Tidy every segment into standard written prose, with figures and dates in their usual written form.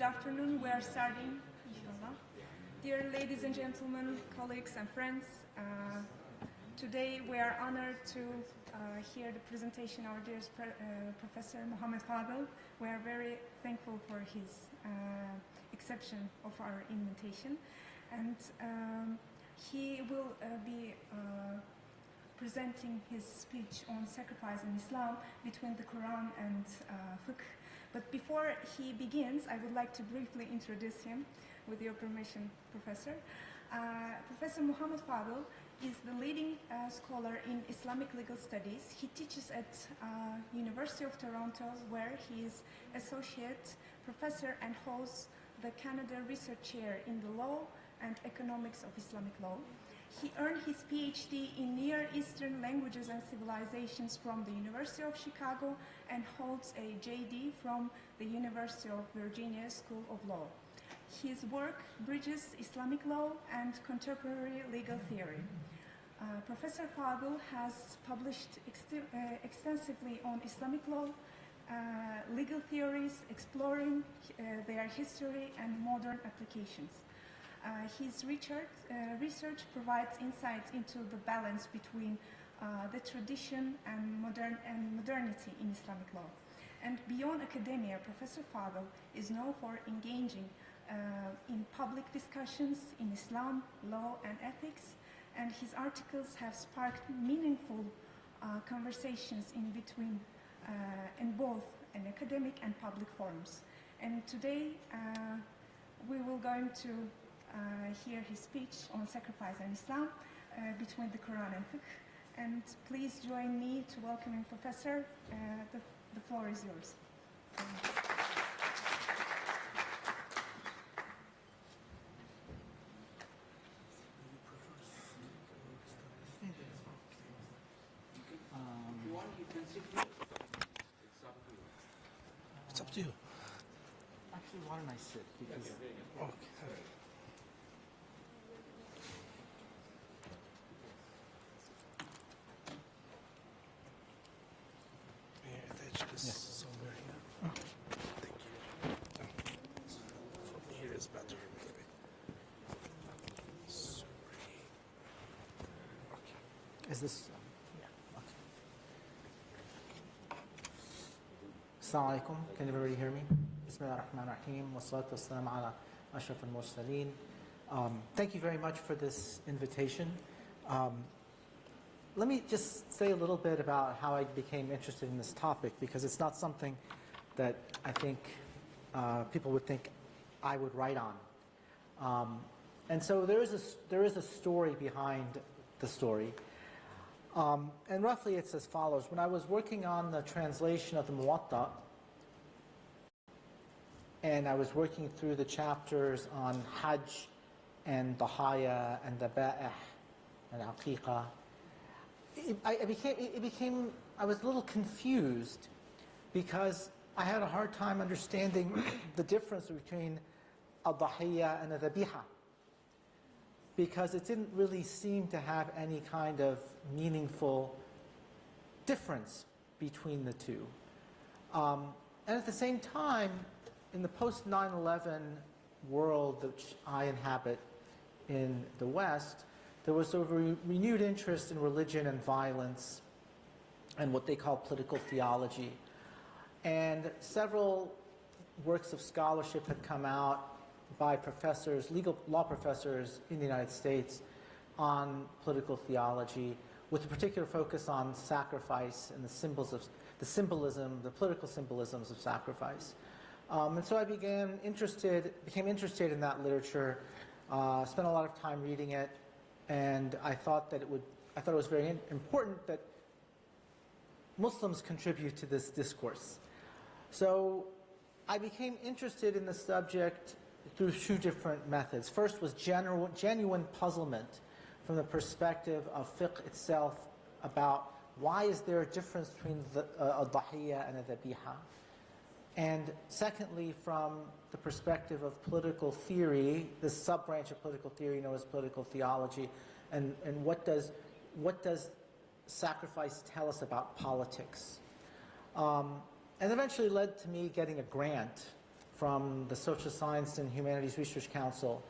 afternoon. We are starting, inshallah. Dear ladies and gentlemen, colleagues and friends, today we are honored to hear the presentation of our dear Professor Muhammad Fadel. We are very thankful for his acceptance of our invitation, and he will be presenting his speech on sacrifice in Islam between the Quran and Fiqh. But before he begins, I would like to briefly introduce him, with your permission, Professor. Professor Muhammad Fadel is the leading scholar in Islamic legal studies. He teaches at University of Toronto, where he is associate professor and holds the Canada Research Chair in the Law and Economics of Islamic Law. He earned his PhD in Near Eastern Languages and Civilizations from the University of Chicago and holds a JD from the University of Virginia School of Law. His work bridges Islamic law and contemporary legal theory. Professor Fadel has published extensively on Islamic law, legal theories, exploring their history and modern applications. His research provides insights into the balance between the tradition and modernity in Islamic law. And beyond academia, Professor Fadel is known for engaging in public discussions in Islam, law, and ethics, and his articles have sparked meaningful conversations in both an academic and public forums. And today we will going to hear his speech on sacrifice in Islam between the Quran and Fiqh. And please join me to welcoming Professor. The floor is yours. It's up to you. Actually, why don't I sit? Because Okay. Somewhere here. Thank you. From here is better, maybe. Sorry. Okay. is this? Yeah. Okay. Assalamu alaikum. Can everybody hear me? Bismillah ar-Rahman ar-Rahim. Wa salatu wa-salam ala ashraf al-mursaleen. Thank you very much for this invitation. Let me just say a little bit about how I became interested in this topic, because it's not something that I think people would think I would write on. And so there is a story behind the story. And roughly it's as follows. When I was working on the translation of the Muwatta, and I was working through the chapters on Hajj and Dahaya and the Ba'ih and Aqiqah, I was a little confused, because I had a hard time understanding the difference between a Dahiyya and a Dhabiha, because it didn't really seem to have any kind of meaningful difference between the two. And at the same time, in the post 9/11 world which I inhabit in the West, there was a renewed interest in religion and violence and what they call political theology. And several works of scholarship had come out by professors, law professors in the United States, on political theology, with a particular focus on sacrifice and the political symbolisms of sacrifice. And so I became interested in that literature, spent a lot of time reading it, and I thought it was very important that Muslims contribute to this discourse. So I became interested in the subject through two different methods. First was genuine puzzlement from the perspective of fiqh itself, about why is there a difference between a dahiyya and a dhabiha. And secondly, from the perspective of political theory, this sub-branch of political theory known as political theology, and what does sacrifice tell us about politics? And eventually led to me getting a grant from the Social Science and Humanities Research Council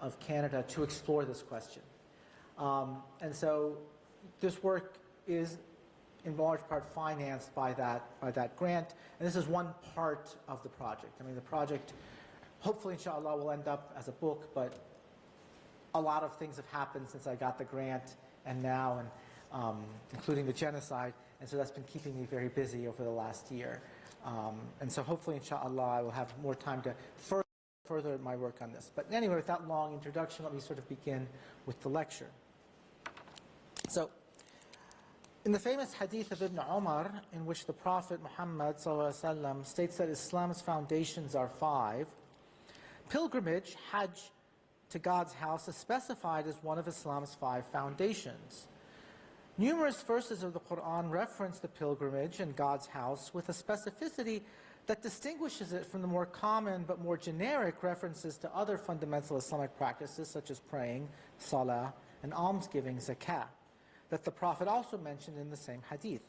of Canada to explore this question. And so this work is in large part financed by that grant, and this is one part of the project. I mean, the project, hopefully, inshallah, will end up as a book, but a lot of things have happened since I got the grant and now, and including the genocide, and so that's been keeping me very busy over the last year. And so hopefully, inshallah, I will have more time to further my work on this. But anyway, with that long introduction, let me sort of begin with the lecture. So, in the famous hadith of Ibn Umar, in which the Prophet Muhammad ﷺ states that Islam's foundations are 5, pilgrimage, Hajj, to God's house is specified as one of Islam's 5 foundations. Numerous verses of the Quran reference the pilgrimage and God's house with a specificity that distinguishes it from the more common but more generic references to other fundamental Islamic practices such as praying, salah, and almsgiving, zakah, that the Prophet also mentioned in the same hadith.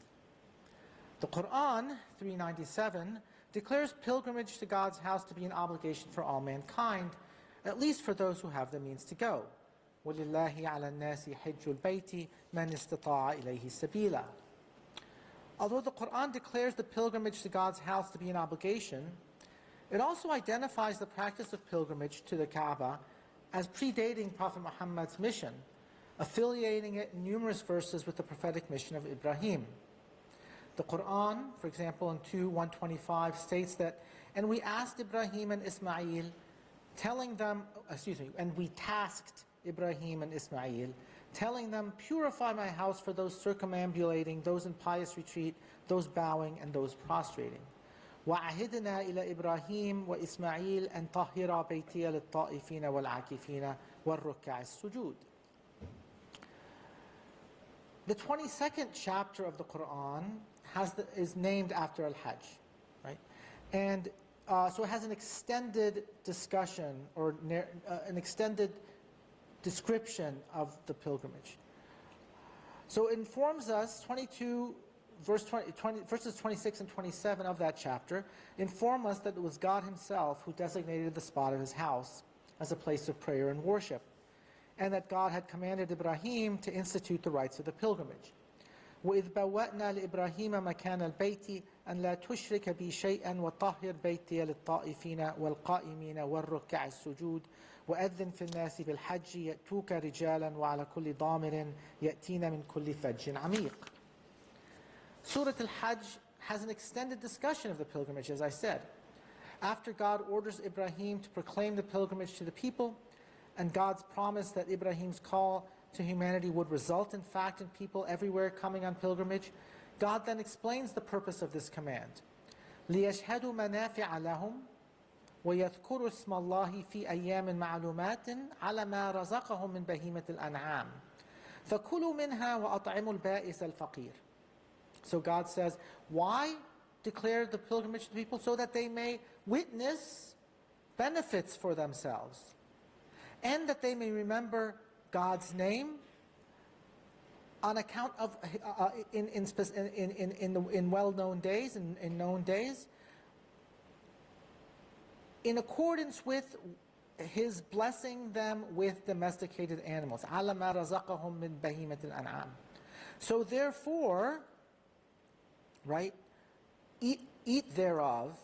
The Quran, 397, declares pilgrimage to God's house to be an obligation for all mankind, at least for those who have the means to go. وَلِلَّهِ عَلَى النَّاسِ حِجُّ الْبَيْتِ مَنِ اسْتَطَاعَ إِلَيْهِ سَبِيلًا. Although the Quran declares the pilgrimage to God's house to be an obligation, it also identifies the practice of pilgrimage to the Kaaba as predating Prophet Muhammad's mission, affiliating it in numerous verses with the prophetic mission of Ibrahim. The Quran, for example, in 2:125 states that, and we asked Ibrahim and Ismail, and we tasked Ibrahim and Ismail, telling them, purify my house for those circumambulating, those in pious retreat, those bowing, and those prostrating. وَعَهِدْنَا إِلَى إِبْرَاهِيمَ وَإِسْمَعِيلَ أَن طَهِّرَا بَيْتِيَ لِلطَّائِفِينَ وَالْعَاكِفِينَ وَالرُّكَّعِ السُّجُودِ. The 22nd chapter of the Quran is named after Al-Hajj, right? And so it has an extended discussion or an extended description of the pilgrimage. So it informs us, verses 26 and 27 of that chapter, inform us that it was God himself who designated the spot of his house as a place of prayer and worship, and that God had commanded Ibrahim to institute the rites of the pilgrimage. وَإِذْ بَوَّأْنَا لِإِبْرَاهِيمَ مَكَانَ الْبَيْتِ أَنْ لَا تُشْرِكَ بِي شَيْئًا وَطَهِّرْ بَيْتِيَ لِلطَّائِفِينَ وَالْقَائِمِينَ وَالرُّكَّعِ السُّجُودِ وَأَذِّنْ فِي النَّاسِ بِالْحَجِّ يَأْتُوكَ رِجَالًا وَعَلَى كُلِّ ضَامِرٍ يَأْتِينَ مِنْ كُلِّ فَجٍّ عَمِيقٍ. Surah Al-Hajj has an extended discussion of the pilgrimage, as I said. After God orders Ibrahim to proclaim the pilgrimage to the people, and God's promise that Ibrahim's call to humanity would result in fact in people everywhere coming on pilgrimage, God then explains the purpose of this command. لِيَشْهَدُوا مَنَافِعَ لَهُمْ وَيَذْكُرُوا اسْمَ اللَّهِ فِي أَيَّامٍ مَعْلُومَاتٍ عَلَى مَا رَزَقَهُم مِّن بَهِيمَةِ الْأَنْعَامِ فَكُلُوا مِنْهَا وَأَطْعِمُوا الْبَائِسَ الْفَقِيرَ. So God says, why declare the pilgrimage to the people? So that they may witness benefits for themselves, and that they may remember God's name on account of in well-known days, in known days, in accordance with his blessing them with domesticated animals. عَلَى مَا رَزَقَهُم مِّن بَهِيمَةِ الْأَنْعَامِ. So therefore, right, eat thereof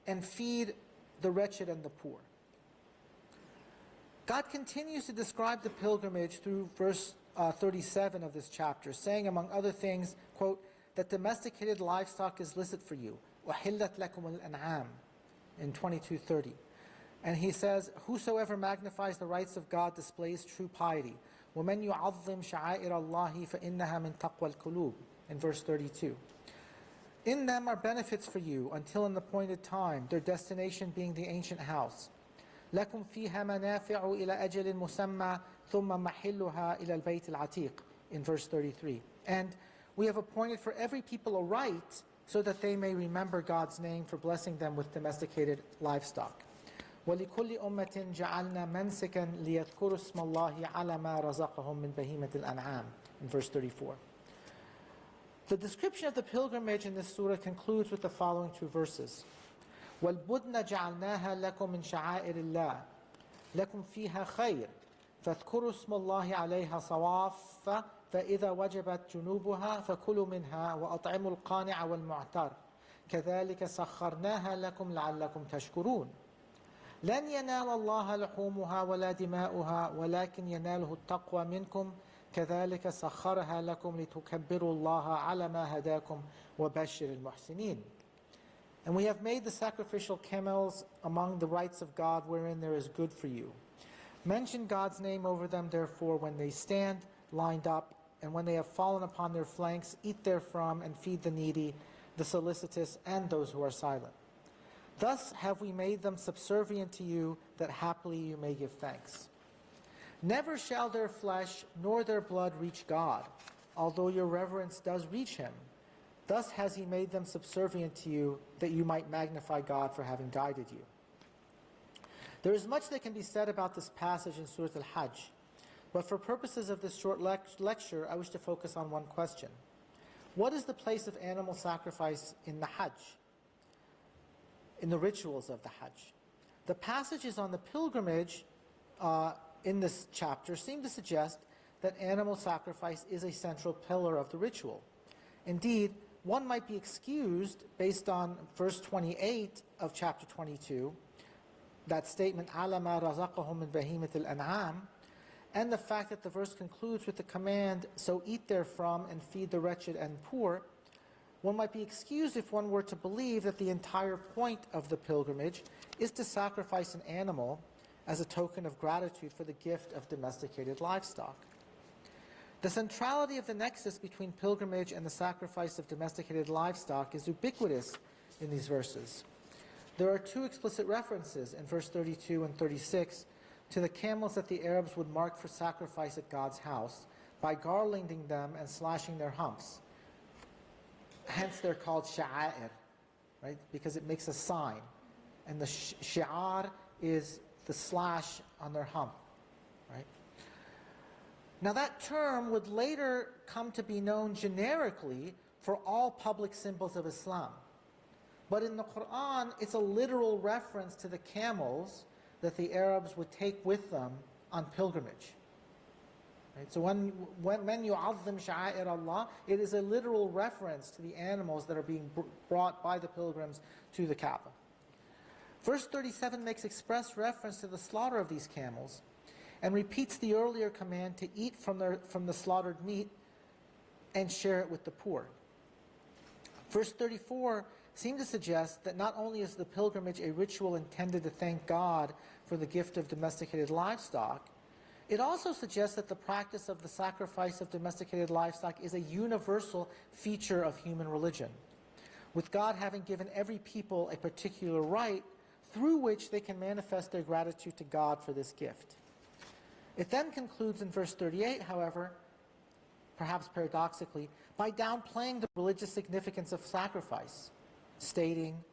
and feed the wretched and the poor. God continues to describe the pilgrimage through verse 37 of this chapter, saying, among other things, quote, that domesticated livestock is licit for you. وَحِلَّتْ لَكُمُ الْأَنْعَامِ in 22:30. And he says, whosoever magnifies the rights of God displays true piety. وَمَنْ يُعَظِّمْ شَعَائِرَ اللَّهِ فَإِنَّهَا مِنْ تَقْوَى الْقُلُوبِ in verse 32. In them are benefits for you until an appointed time, their destination being the ancient house. لَكُمْ فِيهَا مَنَافِعُ إِلَى أَجَلٍ مُسَمَّى ثُمَّ مَحِلُّهَا إِلَى الْبَيْتِ الْعَتِيقِ in verse 33. And we have appointed for every people a right so that they may remember God's name for blessing them with domesticated livestock. وَلِكُلِّ أُمَّةٍ جَعَلْنَا مَنْسِكًا لِيَذْكُرُوا اسْمَ اللَّهِ عَلَى مَا رَزَقَهُم مِّن بَهِيمَةِ الْأَنْعَامِ in verse 34. The description of the pilgrimage in this surah concludes with the following two verses. وَالْبُدْنَ جَعَلْنَاهَا لَكُم مِّن شَعَائِرِ اللَّهِ لَكُمْ فِيهَا خَيْرٌ فَاذْكُرُوا اسْمَ اللَّهِ عَلَيْهَا صَوَافَّ فَإِذَا وَجَبَتْ جُنُوبُهَا فَكُلُوا مِنْهَا وَأَطْعِمُوا الْقَانِعَ وَالْمُعْتَرَّ كَذَلِكَ سَخَّرْنَاهَا لَكُمْ لَعَلَّكُمْ تَشْكُرُونَ لَنْ يَنَالَ اللَّهَ لُحُومُهَا وَلَا دِمَاؤُهَا وَلَكِنْ يَنَالُهُ التَّقْوَى مِنْكُمْ كَذَلِكَ سَخَّرَهَا لَكُمْ لِتُكَبِّرُوا اللَّهَ عَلَى مَا هَدَاكُمْ وَبَشِّرِ الْمُحْسِنِينَ. And we have made the sacrificial camels among the rights of God wherein there is good for you. Mention God's name over them, therefore, when they stand lined up, and when they have fallen upon their flanks, eat therefrom and feed the needy, the solicitous, and those who are silent. Thus have we made them subservient to you, that happily you may give thanks. Never shall their flesh nor their blood reach God, although your reverence does reach him. Thus has he made them subservient to you, that you might magnify God for having guided you. There is much that can be said about this passage in Surah Al-Hajj, but for purposes of this short lecture, I wish to focus on one question. What is the place of animal sacrifice in the Hajj, in the rituals of the Hajj? The passages on the pilgrimage in this chapter seem to suggest that animal sacrifice is a central pillar of the ritual. Indeed, one might be excused based on verse 28 of chapter 22, that statement, عَلَى مَا رَزَقَهُم مِّن بَهِيمَةِ الْأَنْعَامِ, and the fact that the verse concludes with the command, so eat therefrom and feed the wretched and poor. One might be excused if one were to believe that the entire point of the pilgrimage is to sacrifice an animal as a token of gratitude for the gift of domesticated livestock. The centrality of the nexus between pilgrimage and the sacrifice of domesticated livestock is ubiquitous in these verses. There are two explicit references in verse 32 and 36 to the camels that the Arabs would mark for sacrifice at God's house by garlanding them and slashing their humps. Hence they're called sha'air, right? Because it makes a sign. And the shi'ar is the slash on their hump, right? Now that term would later come to be known generically for all public symbols of Islam. But in the Quran, it's a literal reference to the camels that the Arabs would take with them on pilgrimage. Right? So when yu'azzim sha'air Allah, it is a literal reference to the animals that are being brought by the pilgrims to the Kaaba. Verse 37 makes express reference to the slaughter of these camels and repeats the earlier command to eat from the slaughtered meat and share it with the poor. Verse 34 seems to suggest that not only is the pilgrimage a ritual intended to thank God for the gift of domesticated livestock, it also suggests that the practice of the sacrifice of domesticated livestock is a universal feature of human religion, with God having given every people a particular right through which they can manifest their gratitude to God for this gift. It then concludes in verse 38, however, perhaps paradoxically, by downplaying the religious significance of sacrifice, stating,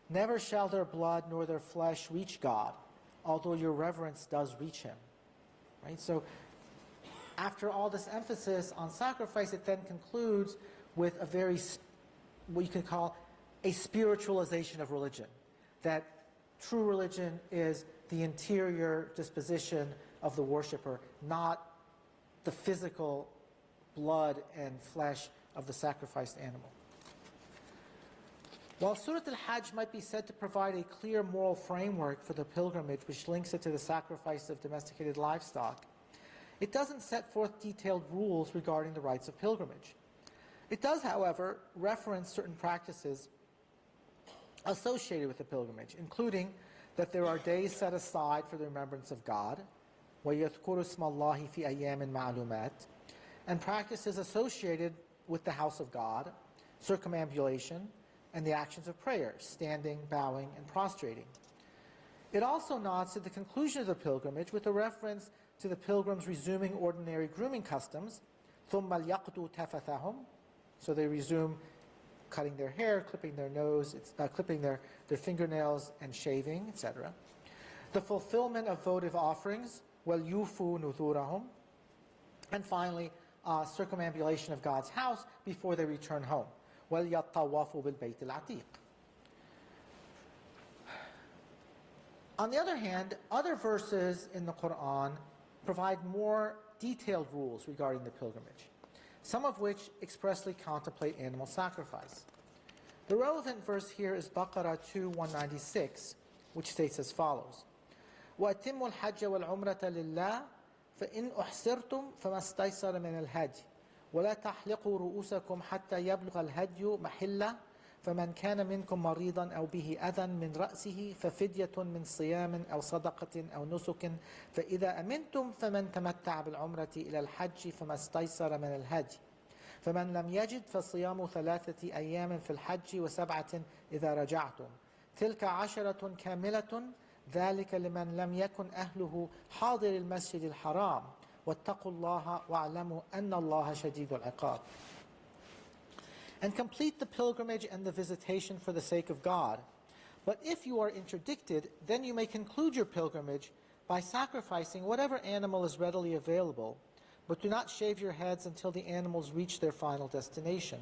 "Never shall their blood nor their flesh reach God, although your reverence does reach him." Right? So after all this emphasis on sacrifice, it then concludes with a very, what you can call a spiritualization of religion. That true religion is the interior disposition of the worshiper, not the physical blood and flesh of the sacrificed animal. While Surah Al-Hajj might be said to provide a clear moral framework for the pilgrimage which links it to the sacrifice of domesticated livestock, it doesn't set forth detailed rules regarding the rites of pilgrimage. It does, however, reference certain practices associated with the pilgrimage, including that there are days set aside for the remembrance of God, وَيَذْكُرُ اسْمَ اللَّهِ فِي أَيَّامٍ مَعْلُومَاتٍ, and practices associated with the house of God, circumambulation, and the actions of prayer, standing, bowing, and prostrating. It also nods to the conclusion of the pilgrimage with a reference to the pilgrims resuming ordinary grooming customs, ثُمَّ لْيَقْضُوا تَفَثَهُمْ, so they resume cutting their hair, clipping their nose, clipping their fingernails, and shaving, etc. The fulfillment of votive offerings, وَلْيُوفُوا نُذُورَهُمْ, and finally, circumambulation of God's house before they return home. وَلْيَطَّوَّفُوا بِالْبَيْتِ الْعَتِيقِ. On the other hand, other verses in the Quran provide more detailed rules regarding the pilgrimage, some of which expressly contemplate animal sacrifice. The relevant verse here is Baqarah 2:196, which states as follows: وَأَتِمُّوا الْحَجَّ وَالْعُمْرَةَ لِلَّهِ فَإِنْ أُحْصِرْتُمْ فَمَا اسْتَيْسَرَ مِنَ الْهَدْيِ وَلَا تَحْلِقُوا رُؤُوسَكُمْ حَتَّى يَبْلُغَ الْهَدْيُ مَحِلَّهُ فمن كان منكم مريضا أو به أذى من رأسه ففدية من صيام أو صدقة أو نسك فإذا أمنتم فمن تمتع بالعمرة إلى الحج فما استيسر من الهدي فمن لم يجد فصيام 3 أيام في الحج و7 إذا رجعتم تلك 10 كاملة ذلك لمن لم يكن أهله حاضر المسجد الحرام واتقوا الله واعلموا أن الله شديد العقاب. And complete the pilgrimage and the visitation for the sake of God. But if you are interdicted, then you may conclude your pilgrimage by sacrificing whatever animal is readily available, but do not shave your heads until the animals reach their final destination.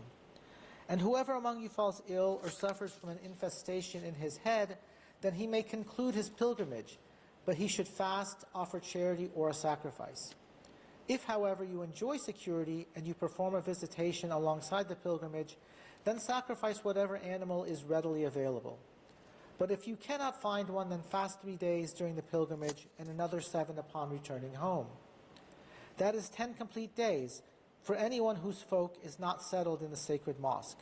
And whoever among you falls ill or suffers from an infestation in his head, then he may conclude his pilgrimage, but he should fast, offer charity, or a sacrifice. If, however, you enjoy security and you perform a visitation alongside the pilgrimage, then sacrifice whatever animal is readily available. But if you cannot find one, then fast 3 days during the pilgrimage and another 7 upon returning home. That is 10 complete days for anyone whose folk is not settled in the sacred mosque.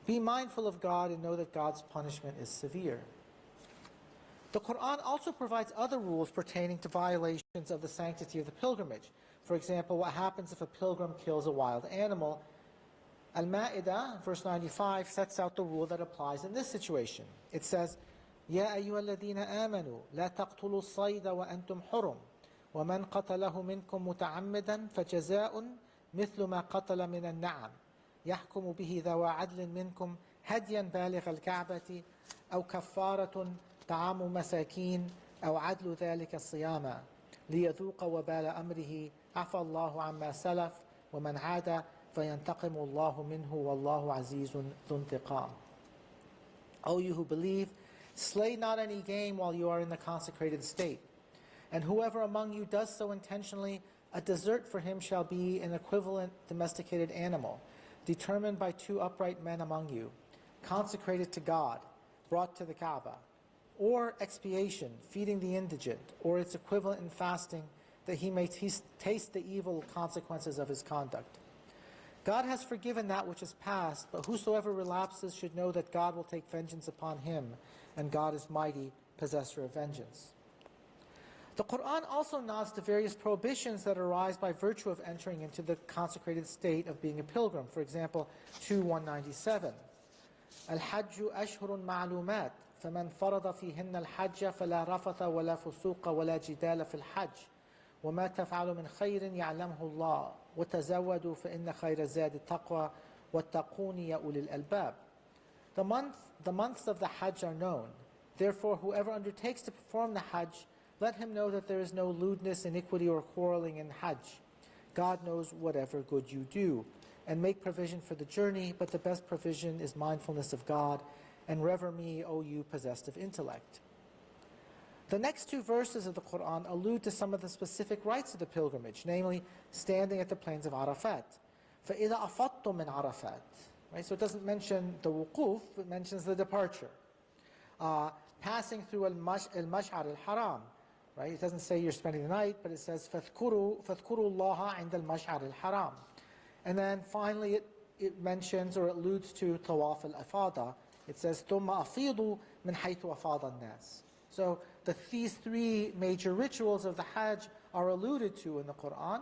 Be mindful of God and know that God's punishment is severe. The Quran also provides other rules pertaining to violations of the sanctity of the pilgrimage. For example, what happens if a pilgrim kills a wild animal? Al-Ma'idah, verse 95, sets out the rule that applies in this situation. It says, يَا أَيُّهَا الَّذِينَ آمَنُوا لَا تَقْتُلُوا الصَّيْدَ وَأَنْتُمْ حُرُمٌ وَمَنْ قَتَلَهُ مِنْكُمْ مُتَعَمِّدًا فَجَزَاءٌ مِثْلُ مَا قَتَلَ مِنَ النَّعَمِ يَحْكُمُ بِهِ ذَوَى عَدْلٍ مِنْكُمْ هَدْيًا بَالِغَ الْكَعْبَةِ أَوْ كَفَّارَةٌ طَعَامُ مَسَاكِينَ أَوْ عَدْلُ ذَلِكَ الصِّيَامَ لِيَذُوقَ وَبَالَ أَمْرِهِ عَفَى اللَّهُ عَمَّا سَلَفَ وَمَنْ عَادَ فَيَنْتَقِمُ اللَّهُ مِنْهُ وَاللَّهُ عَزِيزٌ ذُو انْتِقَامٍ. O you who believe, slay not any game while you are in the consecrated state. And whoever among you does so intentionally, a desert for him shall be an equivalent domesticated animal, determined by 2 upright men among you, consecrated to God, brought to the Kaaba, or expiation, feeding the indigent, or its equivalent in fasting, that he may taste the evil consequences of his conduct. God has forgiven that which is past, but whosoever relapses should know that God will take vengeance upon him, and God is mighty, possessor of vengeance. The Quran also nods to various prohibitions that arise by virtue of entering into the consecrated state of being a pilgrim. For example, 2:197. Al-Hajju ashhurun ma'lumat, faman farada fihinna al-hajja fala rafatha wala fusuqa wala jidala fil hajj. وَمَا تَفْعَلُ مِنْ خَيْرٍ يَعْلَمْهُ اللَّهُ وَتَزَوَّدُوا فَإِنَّ خَيْرَ الزَّادِ التَّقْوَى وَاتَّقُونِ يَا أُولِي الْأَلْبَابِ. The months of the Hajj are known. Therefore, whoever undertakes to perform the Hajj, let him know that there is no lewdness, iniquity, or quarreling in Hajj. God knows whatever good you do. And make provision for the journey, but the best provision is mindfulness of God. And rever me, O you possessed of intellect. The next 2 verses of the Quran allude to some of the specific rites of the pilgrimage, namely standing at the plains of Arafat. فَإِذَا أَفَضْتُم مِّنْ عَرَفَاتٍ. Right? So it doesn't mention the wuquf, it mentions the departure. Passing through al-Mash'ar al-Haram. Right? It doesn't say you're spending the night, but it says فَاذْكُرُوا اللَّهَ عِنْدَ الْمَشْعَرِ الْحَرَامِ. And then finally it mentions or it alludes to Tawaf al-Afada. It says ثُمَّ أَفِيضُوا مِنْ حَيْثُ أَفَاضَ النَّاسِ. So these 3 major rituals of the Hajj are alluded to in the Quran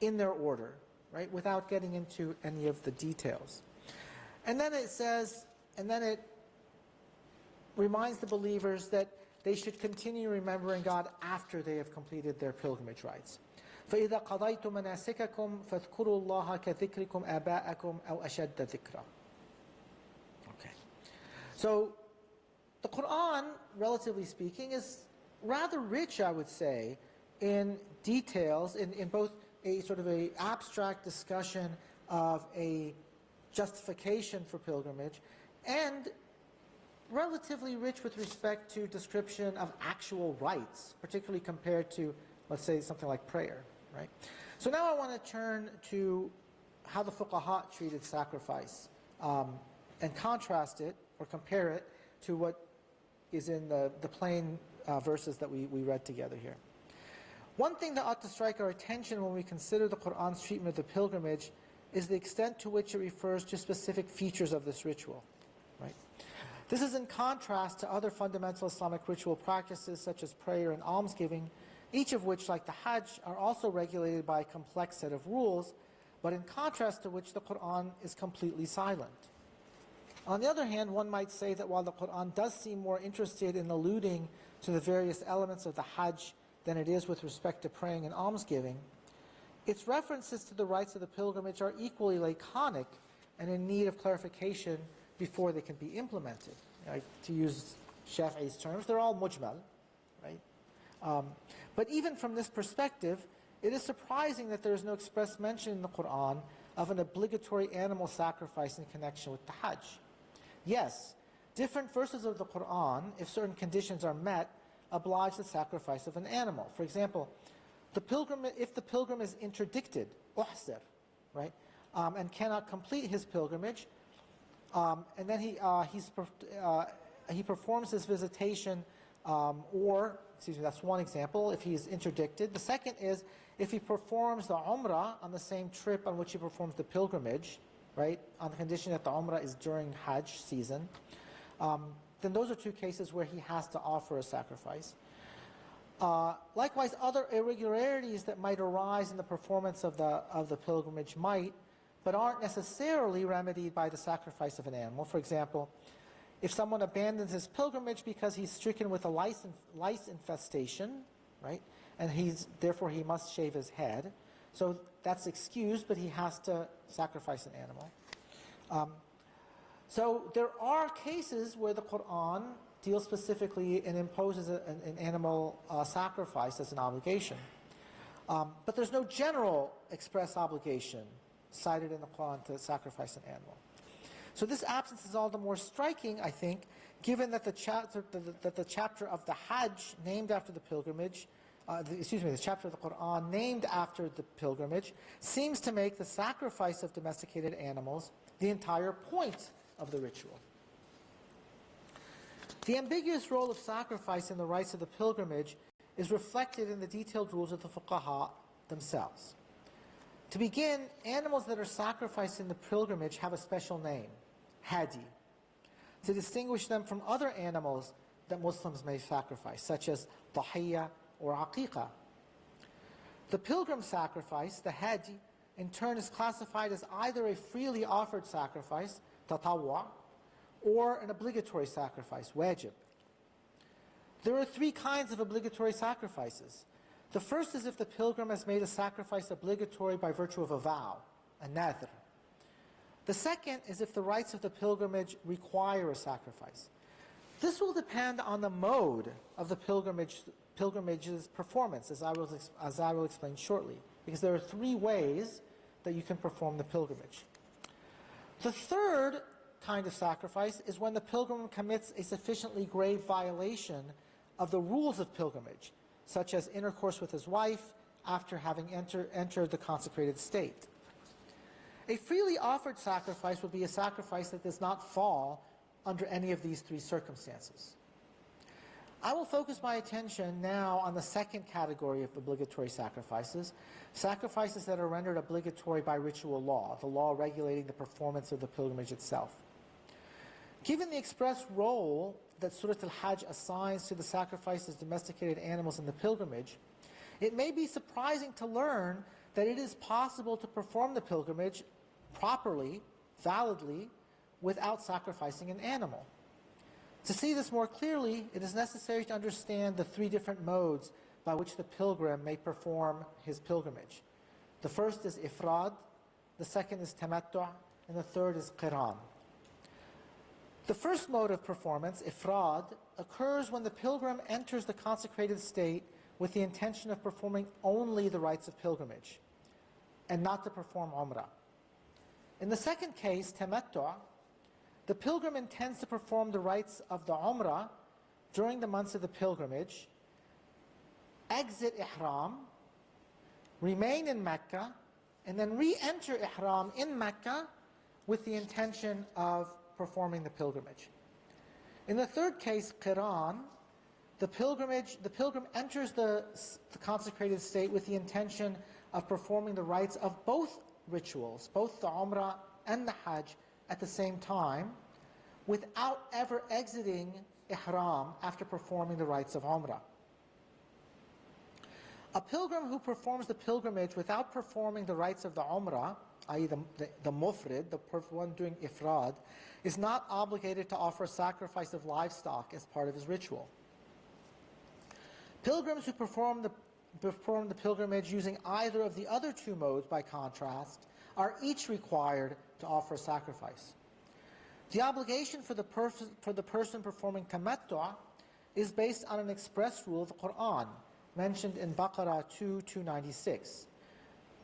in their order, right, without getting into any of the details. And then it says, and then it reminds the believers that they should continue remembering God after they have completed their pilgrimage rites. فَإِذَا قَضَيْتُمْ مَنَاسِكَكُمْ فَاذْكُرُوا اللَّهَ كَذِكْرِكُمْ آبَاءَكُمْ أَوْ أَشَدَّ ذِكْرًا. Okay. So the Quran, relatively speaking, is rather rich, I would say, in details, in both a sort of a abstract discussion of a justification for pilgrimage and relatively rich with respect to description of actual rites, particularly compared to, let's say, something like prayer, right? So now I want to turn to how the fuqaha treated sacrifice and contrast it or compare it to what is in the plain verses that we read together here. One thing that ought to strike our attention when we consider the Qur'an's treatment of the pilgrimage is the extent to which it refers to specific features of this ritual, right? This is in contrast to other fundamental Islamic ritual practices such as prayer and almsgiving, each of which, like the Hajj, are also regulated by a complex set of rules, but in contrast to which the Qur'an is completely silent. On the other hand, one might say that while the Qur'an does seem more interested in alluding to the various elements of the Hajj than it is with respect to praying and almsgiving, its references to the rites of the pilgrimage are equally laconic and in need of clarification before they can be implemented. Right? To use Shafi'i's terms, they're all mujmal, right? But even from this perspective, it is surprising that there is no express mention in the Qur'an of an obligatory animal sacrifice in connection with the Hajj. Yes, different verses of the Qur'an, if certain conditions are met, oblige the sacrifice of an animal. For example, if the pilgrim is interdicted, uhsir, right, and cannot complete his pilgrimage, and then he performs his visitation, that's one example, if he's interdicted. The second is if he performs the umrah on the same trip on which he performs the pilgrimage, right, on the condition that the umrah is during Hajj season, then those are two cases where he has to offer a sacrifice. Likewise, other irregularities that might arise in the performance of the pilgrimage might, but aren't necessarily remedied by the sacrifice of an animal. For example, if someone abandons his pilgrimage because he's stricken with a lice infestation, right, and therefore he must shave his head, so that's excused, but he has to sacrifice an animal. So there are cases where the Qur'an deals specifically and imposes an animal sacrifice as an obligation. But there's no general express obligation cited in the Qur'an to sacrifice an animal. So this absence is all the more striking, I think, given that the chapter of the Hajj named after the pilgrimage, the chapter of the Qur'an named after the pilgrimage, seems to make the sacrifice of domesticated animals the entire point of the ritual. The ambiguous role of sacrifice in the rites of the pilgrimage is reflected in the detailed rules of the fuqaha themselves. To begin, animals that are sacrificed in the pilgrimage have a special name, hadi, to distinguish them from other animals that Muslims may sacrifice, such as tahiyya or aqiqah. The pilgrim sacrifice, the hadi, in turn is classified as either a freely offered sacrifice, tatawwa, or an obligatory sacrifice, wajib. There are three kinds of obligatory sacrifices. The first is if the pilgrim has made a sacrifice obligatory by virtue of a vow, a nadr. The second is if the rites of the pilgrimage require a sacrifice. This will depend on the mode of the pilgrimage's performance, as I will explain shortly, because there are three ways that you can perform the pilgrimage. The third kind of sacrifice is when the pilgrim commits a sufficiently grave violation of the rules of pilgrimage, such as intercourse with his wife after having entered the consecrated state. A freely offered sacrifice would be a sacrifice that does not fall under any of these three circumstances. I will focus my attention now on the second category of obligatory sacrifices, sacrifices that are rendered obligatory by ritual law, the law regulating the performance of the pilgrimage itself. Given the express role that Surah Al-Hajj assigns to the sacrifice of domesticated animals in the pilgrimage, it may be surprising to learn that it is possible to perform the pilgrimage properly, validly, without sacrificing an animal. To see this more clearly, it is necessary to understand the three different modes by which the pilgrim may perform his pilgrimage. The first is ifrad, the second is tamattu', and the third is qiran. The first mode of performance, ifrad, occurs when the pilgrim enters the consecrated state with the intention of performing only the rites of pilgrimage and not to perform umrah. In the second case, tamattu', the pilgrim intends to perform the rites of the Umrah during the months of the pilgrimage, exit Ihram, remain in Mecca, and then re-enter Ihram in Mecca with the intention of performing the pilgrimage. In the third case, Qiran, the pilgrim enters the consecrated state with the intention of performing the rites of both rituals, both the Umrah and the Hajj, at the same time, without ever exiting Ihram after performing the rites of Umrah. A pilgrim who performs the pilgrimage without performing the rites of the Umrah, i.e. the mufrid, the one doing ifrad, is not obligated to offer a sacrifice of livestock as part of his ritual. Pilgrims who perform the pilgrimage using either of the other two modes, by contrast, are each required to offer a sacrifice. The obligation for the person performing tamattu' is based on an express rule of the Quran, mentioned in Baqarah 2:296.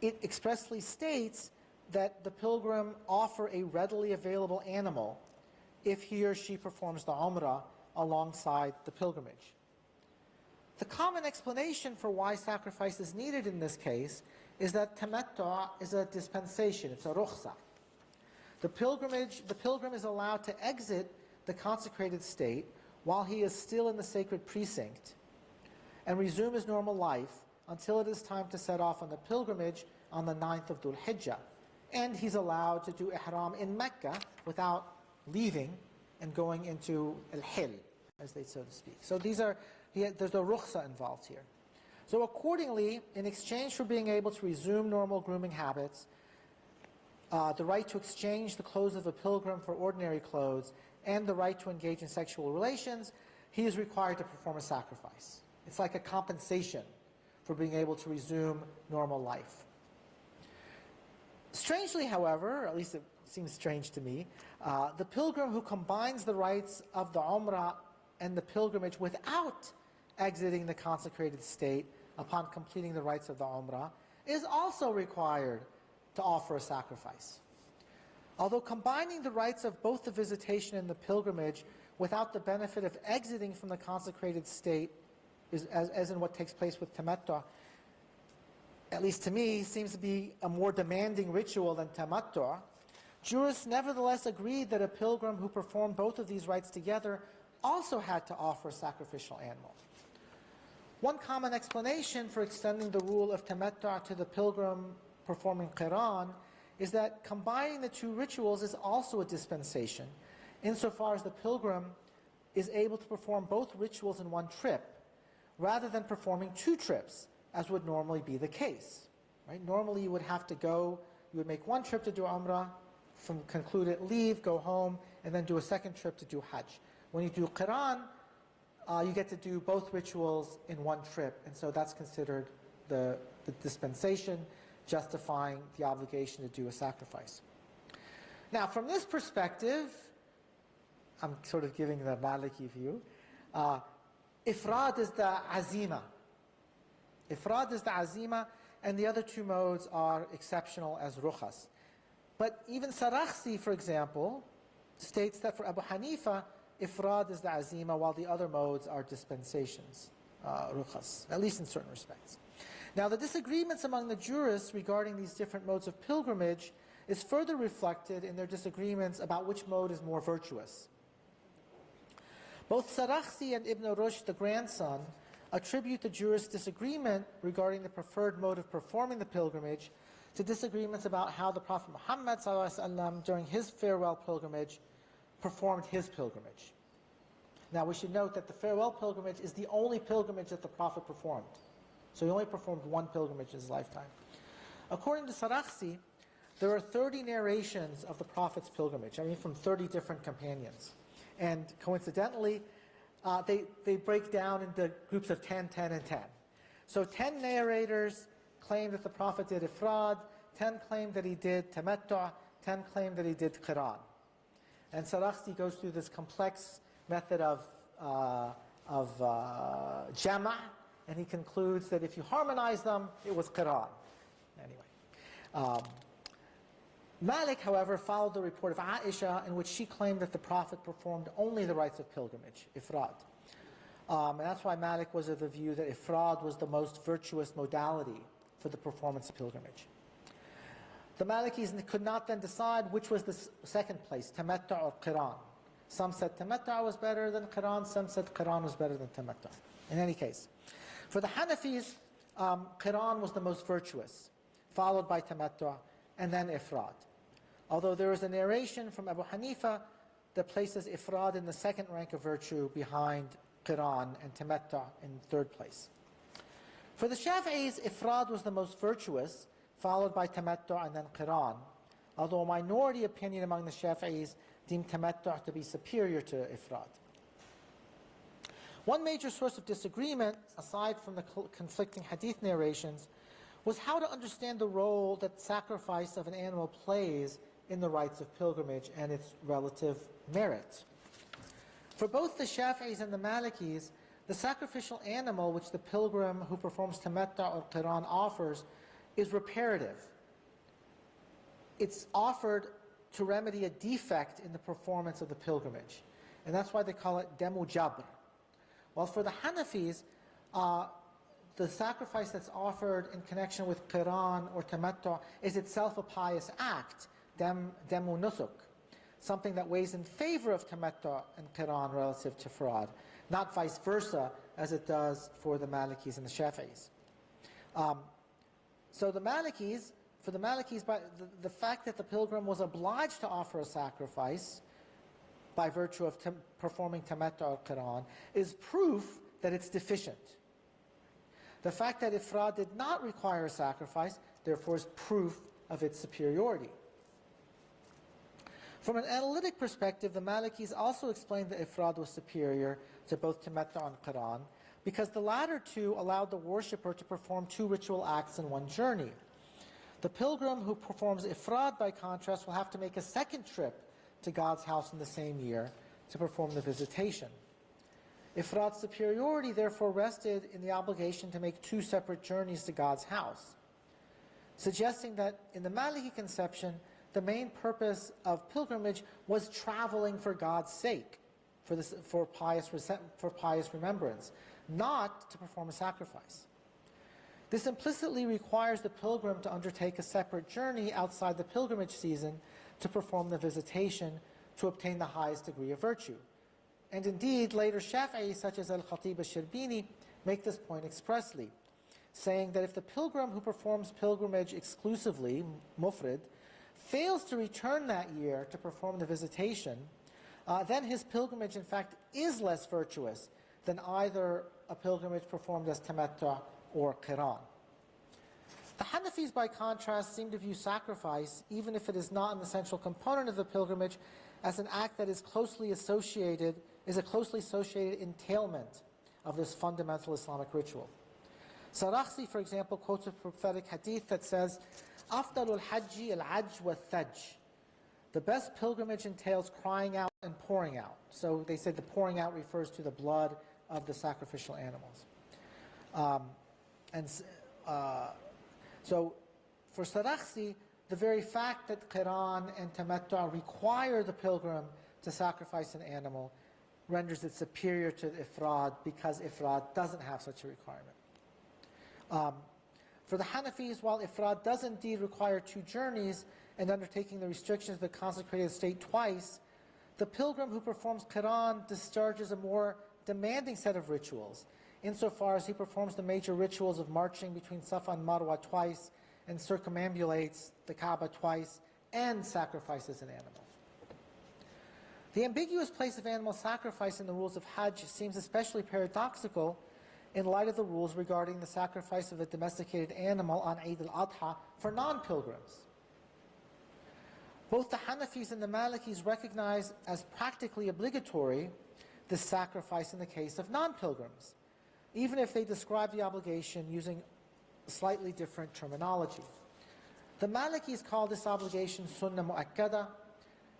It expressly states that the pilgrim offer a readily available animal if he or she performs the Umrah alongside the pilgrimage. The common explanation for why sacrifice is needed in this case is that tamattu' is a dispensation, it's a rukhsah. The pilgrim is allowed to exit the consecrated state while he is still in the sacred precinct and resume his normal life until it is time to set off on the pilgrimage on the 9th of Dhul Hijjah. And he's allowed to do ihram in Mecca without leaving and going into al-hil, as they so to speak. So there's a rukhsa involved here. So accordingly, in exchange for being able to resume normal grooming habits, the right to exchange the clothes of a pilgrim for ordinary clothes, and the right to engage in sexual relations, he is required to perform a sacrifice. It's like a compensation for being able to resume normal life. Strangely, however, or at least it seems strange to me, the pilgrim who combines the rites of the Umrah and the pilgrimage without exiting the consecrated state upon completing the rites of the Umrah is also required to offer a sacrifice. Although combining the rites of both the visitation and the pilgrimage without the benefit of exiting from the consecrated state, as in what takes place with tamattu', at least to me, seems to be a more demanding ritual than tamattu', jurists nevertheless agreed that a pilgrim who performed both of these rites together also had to offer a sacrificial animal. One common explanation for extending the rule of tamattu' to the pilgrim performing qiran is that combining the two rituals is also a dispensation, insofar as the pilgrim is able to perform both rituals in one trip, rather than performing two trips, as would normally be the case. Right? Normally you would have to go, you would make one trip to do Umrah, conclude it, leave, go home, and then do a second trip to do Hajj. When you do Qiran, you get to do both rituals in one trip, and so that's considered the dispensation, justifying the obligation to do a sacrifice. Now, from this perspective, I'm sort of giving the Maliki view, ifrad is the azima. Ifrad is the azima, and the other two modes are exceptional as rukhas. But even Sarakhsi, for example, states that for Abu Hanifa, ifrad is the azima, while the other modes are dispensations, rukhas, at least in certain respects. Now, the disagreements among the jurists regarding these different modes of pilgrimage is further reflected in their disagreements about which mode is more virtuous. Both Sarakhsi and Ibn Rushd, the grandson, attribute the jurists' disagreement regarding the preferred mode of performing the pilgrimage to disagreements about how the Prophet Muhammad ﷺ, during his farewell pilgrimage, performed his pilgrimage. Now, we should note that the farewell pilgrimage is the only pilgrimage that the Prophet performed. So he only performed one pilgrimage in his lifetime. According to Sarakhsi, there are 30 narrations of the Prophet's pilgrimage, from 30 different companions. And coincidentally, they break down into groups of 10, 10, and 10. So 10 narrators claim that the Prophet did ifrad, 10 claim that he did tamattu', 10 claim that he did qiran. And Sarakhsi goes through this complex method of jama', and he concludes that if you harmonize them, it was qiran. Anyway. Malik, however, followed the report of Aisha in which she claimed that the Prophet performed only the rites of pilgrimage, ifrad. And that's why Malik was of the view that ifrad was the most virtuous modality for the performance of pilgrimage. The Malikis could not then decide which was the second place, tamattu' or qiran. Some said tamattu' was better than qiran, some said qiran was better than tamattu'. In any case, for the Hanafis, qiran was the most virtuous, followed by tamattu' and then ifrad. Although there is a narration from Abu Hanifa that places ifrad in the second rank of virtue behind qiran and tamattu' in third place. For the Shafi'is, ifrad was the most virtuous, followed by tamattu' and then qiran, although a minority opinion among the Shafi'is deemed tamattu' to be superior to ifrad. One major source of disagreement, aside from the conflicting hadith narrations, was how to understand the role that sacrifice of an animal plays in the rites of pilgrimage and its relative merit. For both the Shafi'is and the Malikis, the sacrificial animal which the pilgrim who performs tamattu' or qiran offers is reparative. It's offered to remedy a defect in the performance of the pilgrimage. And that's why they call it demu jabr. While for the Hanafis, the sacrifice that's offered in connection with qiran or tamattu' is itself a pious act, demu nusuk, something that weighs in favor of tamattu' and qiran relative to ifrad, not vice versa as it does for the Malikis and the Shafi'is. So the Malikis, for the Malikis, by the fact that the pilgrim was obliged to offer a sacrifice by virtue of performing tamattu' or qiran is proof that it's deficient. The fact that ifrad did not require a sacrifice, therefore, is proof of its superiority. From an analytic perspective, the Malikis also explained that ifrad was superior to both tamattu' and qiran because the latter two allowed the worshipper to perform two ritual acts in one journey. The pilgrim who performs ifrad, by contrast, will have to make a second trip to God's house in the same year to perform the visitation. Ifrad's superiority therefore rested in the obligation to make two separate journeys to God's house, suggesting that in the Maliki conception, the main purpose of pilgrimage was traveling for God's sake, for pious remembrance, not to perform a sacrifice. This implicitly requires the pilgrim to undertake a separate journey outside the pilgrimage season to perform the visitation to obtain the highest degree of virtue. And indeed, later Shafi'is, such as Al-Khatib al-Shirbini, make this point expressly, saying that if the pilgrim who performs pilgrimage exclusively, mufrid, fails to return that year to perform the visitation, then his pilgrimage, in fact, is less virtuous than either a pilgrimage performed as tamattu' or qiran. The Hanafis, by contrast, seem to view sacrifice, even if it is not an essential component of the pilgrimage, as an act that is a closely associated entailment of this fundamental Islamic ritual. Sarakhsi, for example, quotes a prophetic hadith that says, "Afdalul hajji al-ajj wa-thajj." The best pilgrimage entails crying out and pouring out. So they said the pouring out refers to the blood of the sacrificial animals. So for Sarakhsi, the very fact that qiran and tamattu' require the pilgrim to sacrifice an animal renders it superior to ifrad because ifrad doesn't have such a requirement. For the Hanafis, while ifrad does indeed require two journeys and undertaking the restrictions of the consecrated state twice, the pilgrim who performs qiran discharges a more demanding set of rituals, insofar as he performs the major rituals of marching between Safa and Marwa twice and circumambulates the Kaaba twice and sacrifices an animal. The ambiguous place of animal sacrifice in the rules of Hajj seems especially paradoxical in light of the rules regarding the sacrifice of a domesticated animal on Eid al-Adha for non-pilgrims. Both the Hanafis and the Malikis recognize as practically obligatory this sacrifice in the case of non-pilgrims, even if they describe the obligation using slightly different terminology. The Malikis call this obligation sunnah mu'akkada,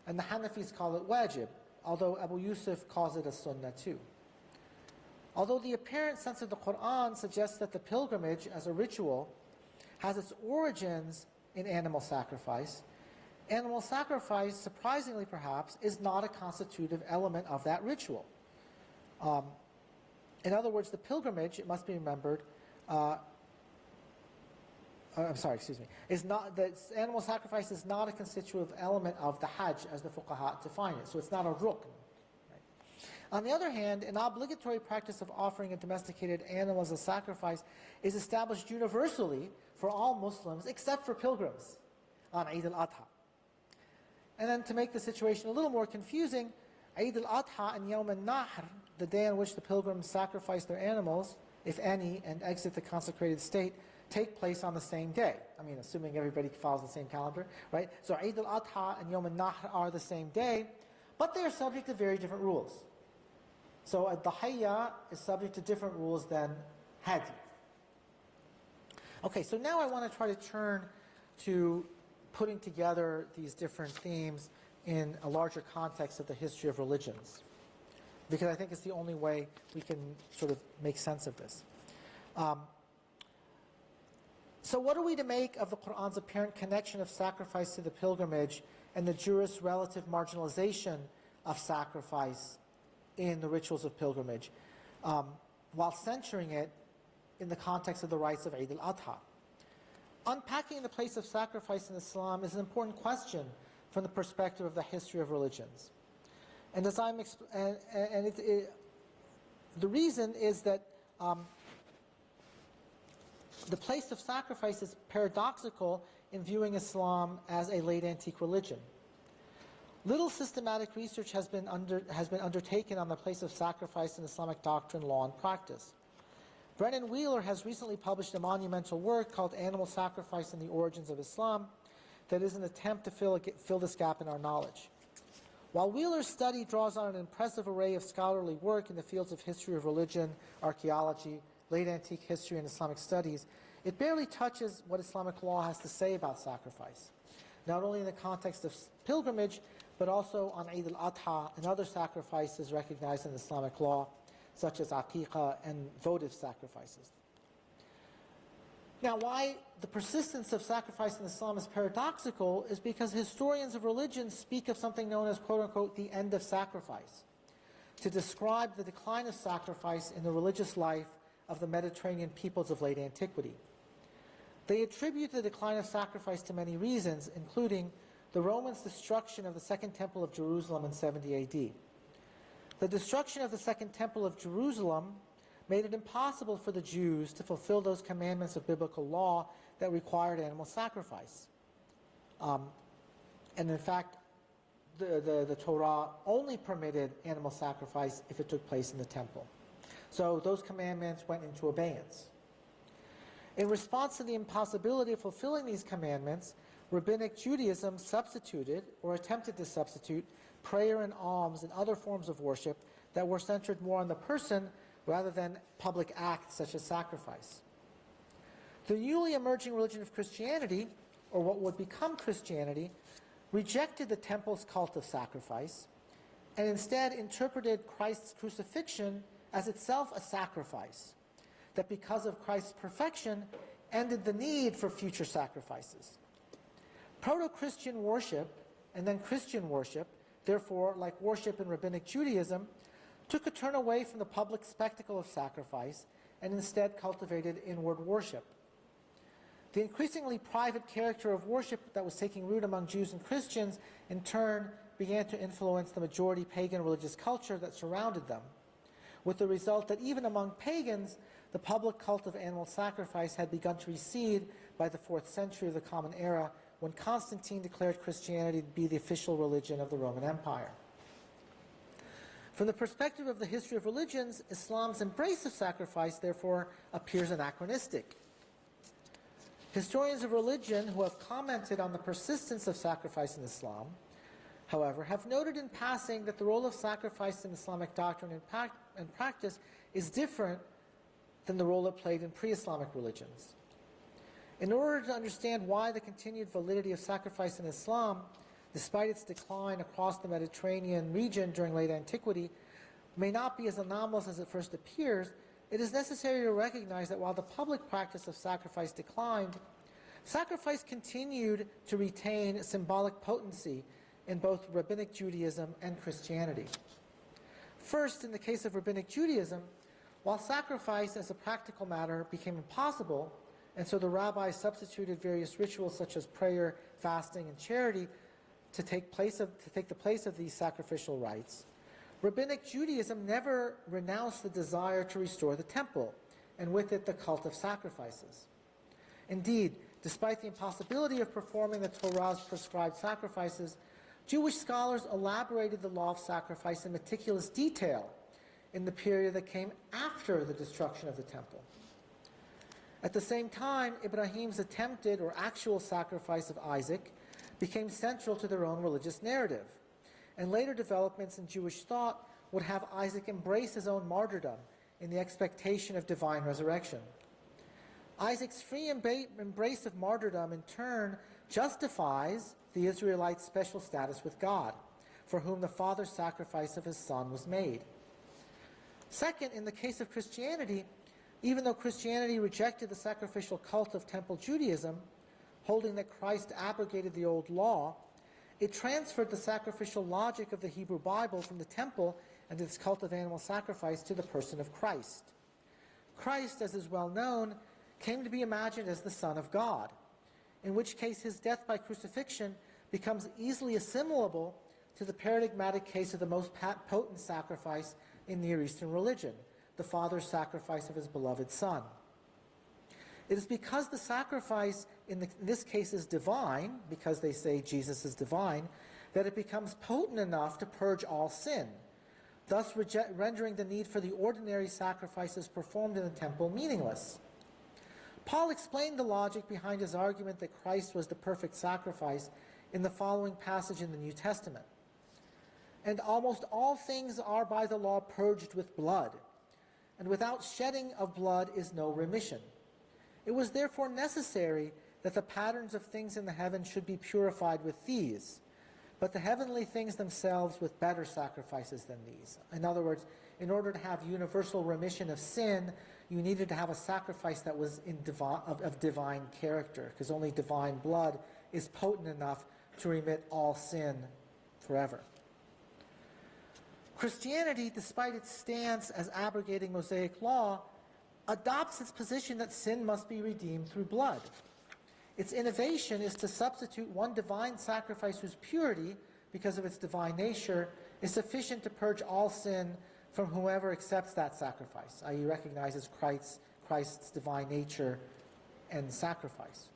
and the Hanafis call it wajib, although Abu Yusuf calls it a sunnah too. Although the apparent sense of the Quran suggests that the pilgrimage as a ritual has its origins in animal sacrifice, animal sacrifice, surprisingly perhaps, is not a constitutive element of that ritual. In other words, the pilgrimage, it must be remembered, is not, the animal sacrifice is not a constitutive element of the Hajj as the fuqaha define it, so it's not a rukn. On the other hand, an obligatory practice of offering a domesticated animal as a sacrifice is established universally for all Muslims except for pilgrims on Eid al-Adha. And then to make the situation a little more confusing, Eid al-Adha and Yawm al-Nahr, the day on which the pilgrims sacrifice their animals, if any, and exit the consecrated state, take place on the same day. I mean, assuming everybody follows the same calendar, right? So Eid al-Adha and Yawm al-Nahr are the same day, but they are subject to very different rules. So a Dahiyya is subject to different rules than Hadi. Okay, so now I want to try to turn to putting together these different themes in a larger context of the history of religions, because I think it's the only way we can sort of make sense of this. So what are we to make of the Qur'an's apparent connection of sacrifice to the pilgrimage and the jurist's relative marginalization of sacrifice in the rituals of pilgrimage, while censuring it in the context of the rites of Eid al-Adha? Unpacking the place of sacrifice in Islam is an important question from the perspective of the history of religions. And as the reason is that the place of sacrifice is paradoxical in viewing Islam as a late antique religion. Little systematic research has been undertaken on the place of sacrifice in Islamic doctrine, law, and practice. Brennan Wheeler has recently published a monumental work called Animal Sacrifice and the Origins of Islam that is an attempt to fill this gap in our knowledge. While Wheeler's study draws on an impressive array of scholarly work in the fields of history of religion, archaeology, late antique history, and Islamic studies, it barely touches what Islamic law has to say about sacrifice, not only in the context of pilgrimage, but also on Eid al-Adha and other sacrifices recognized in Islamic law, such as aqiqah and votive sacrifices. Now, why the persistence of sacrifice in Islam is paradoxical is because historians of religion speak of something known as, quote-unquote, the end of sacrifice, to describe the decline of sacrifice in the religious life of the Mediterranean peoples of late antiquity. They attribute the decline of sacrifice to many reasons, including the Romans' destruction of the Second Temple of Jerusalem in 70 AD. The destruction of the Second Temple of Jerusalem made it impossible for the Jews to fulfill those commandments of biblical law that required animal sacrifice. And in fact, the Torah only permitted animal sacrifice if it took place in the temple. So those commandments went into abeyance. In response to the impossibility of fulfilling these commandments, Rabbinic Judaism substituted, or attempted to substitute, prayer and alms and other forms of worship that were centered more on the person rather than public acts such as sacrifice. The newly emerging religion of Christianity, or what would become Christianity, rejected the temple's cult of sacrifice and instead interpreted Christ's crucifixion as itself a sacrifice, that because of Christ's perfection ended the need for future sacrifices. Proto-Christian worship, and then Christian worship, therefore, like worship in Rabbinic Judaism, took a turn away from the public spectacle of sacrifice and instead cultivated inward worship. The increasingly private character of worship that was taking root among Jews and Christians, in turn, began to influence the majority pagan religious culture that surrounded them, with the result that even among pagans, the public cult of animal sacrifice had begun to recede by the 4th century of the Common Era, when Constantine declared Christianity to be the official religion of the Roman Empire. From the perspective of the history of religions, Islam's embrace of sacrifice, therefore, appears anachronistic. Historians of religion who have commented on the persistence of sacrifice in Islam, however, have noted in passing that the role of sacrifice in Islamic doctrine and practice is different than the role it played in pre-Islamic religions. In order to understand why the continued validity of sacrifice in Islam, despite its decline across the Mediterranean region during late antiquity, may not be as anomalous as it first appears, it is necessary to recognize that while the public practice of sacrifice declined, Sacrifice continued to retain symbolic potency in both Rabbinic Judaism and Christianity. First, in the case of Rabbinic Judaism, while sacrifice as a practical matter became impossible, and so the rabbis substituted various rituals such as prayer, fasting, and charity to take the place of these sacrificial rites, Rabbinic Judaism never renounced the desire to restore the temple, and with it the cult of sacrifices. Indeed, despite the impossibility of performing the Torah's prescribed sacrifices, Jewish scholars elaborated the law of sacrifice in meticulous detail in the period that came after the destruction of the temple. At the same time, Ibrahim's attempted or actual sacrifice of Isaac became central to their own religious narrative, and later developments in Jewish thought would have Isaac embrace his own martyrdom in the expectation of divine resurrection. Isaac's free embrace of martyrdom in turn justifies the Israelites' special status with God, for whom the father's sacrifice of his son was made. Second, in the case of Christianity, even though Christianity rejected the sacrificial cult of Temple Judaism, holding that Christ abrogated the old law, it transferred the sacrificial logic of the Hebrew Bible from the temple and its cult of animal sacrifice to the person of Christ. Christ, as is well known, came to be imagined as the Son of God, in which case his death by crucifixion becomes easily assimilable to the paradigmatic case of the most potent sacrifice in Near Eastern religion, the Father's sacrifice of his beloved Son. It is because the sacrifice in this case is divine, because they say Jesus is divine, that it becomes potent enough to purge all sin, thus rendering the need for the ordinary sacrifices performed in the temple meaningless. Paul explained the logic behind his argument that Christ was the perfect sacrifice in the following passage in the New Testament. And almost all things are by the law purged with blood, and without shedding of blood is no remission. It was therefore necessary that the patterns of things in the heavens should be purified with these, but the heavenly things themselves with better sacrifices than these. In other words, in order to have universal remission of sin, you needed to have a sacrifice that was of divine character, because only divine blood is potent enough to remit all sin forever. Christianity, despite its stance as abrogating Mosaic law, adopts its position that sin must be redeemed through blood. Its innovation is to substitute one divine sacrifice whose purity, because of its divine nature, is sufficient to purge all sin from whoever accepts that sacrifice, i.e. recognizes Christ's divine nature and sacrifice.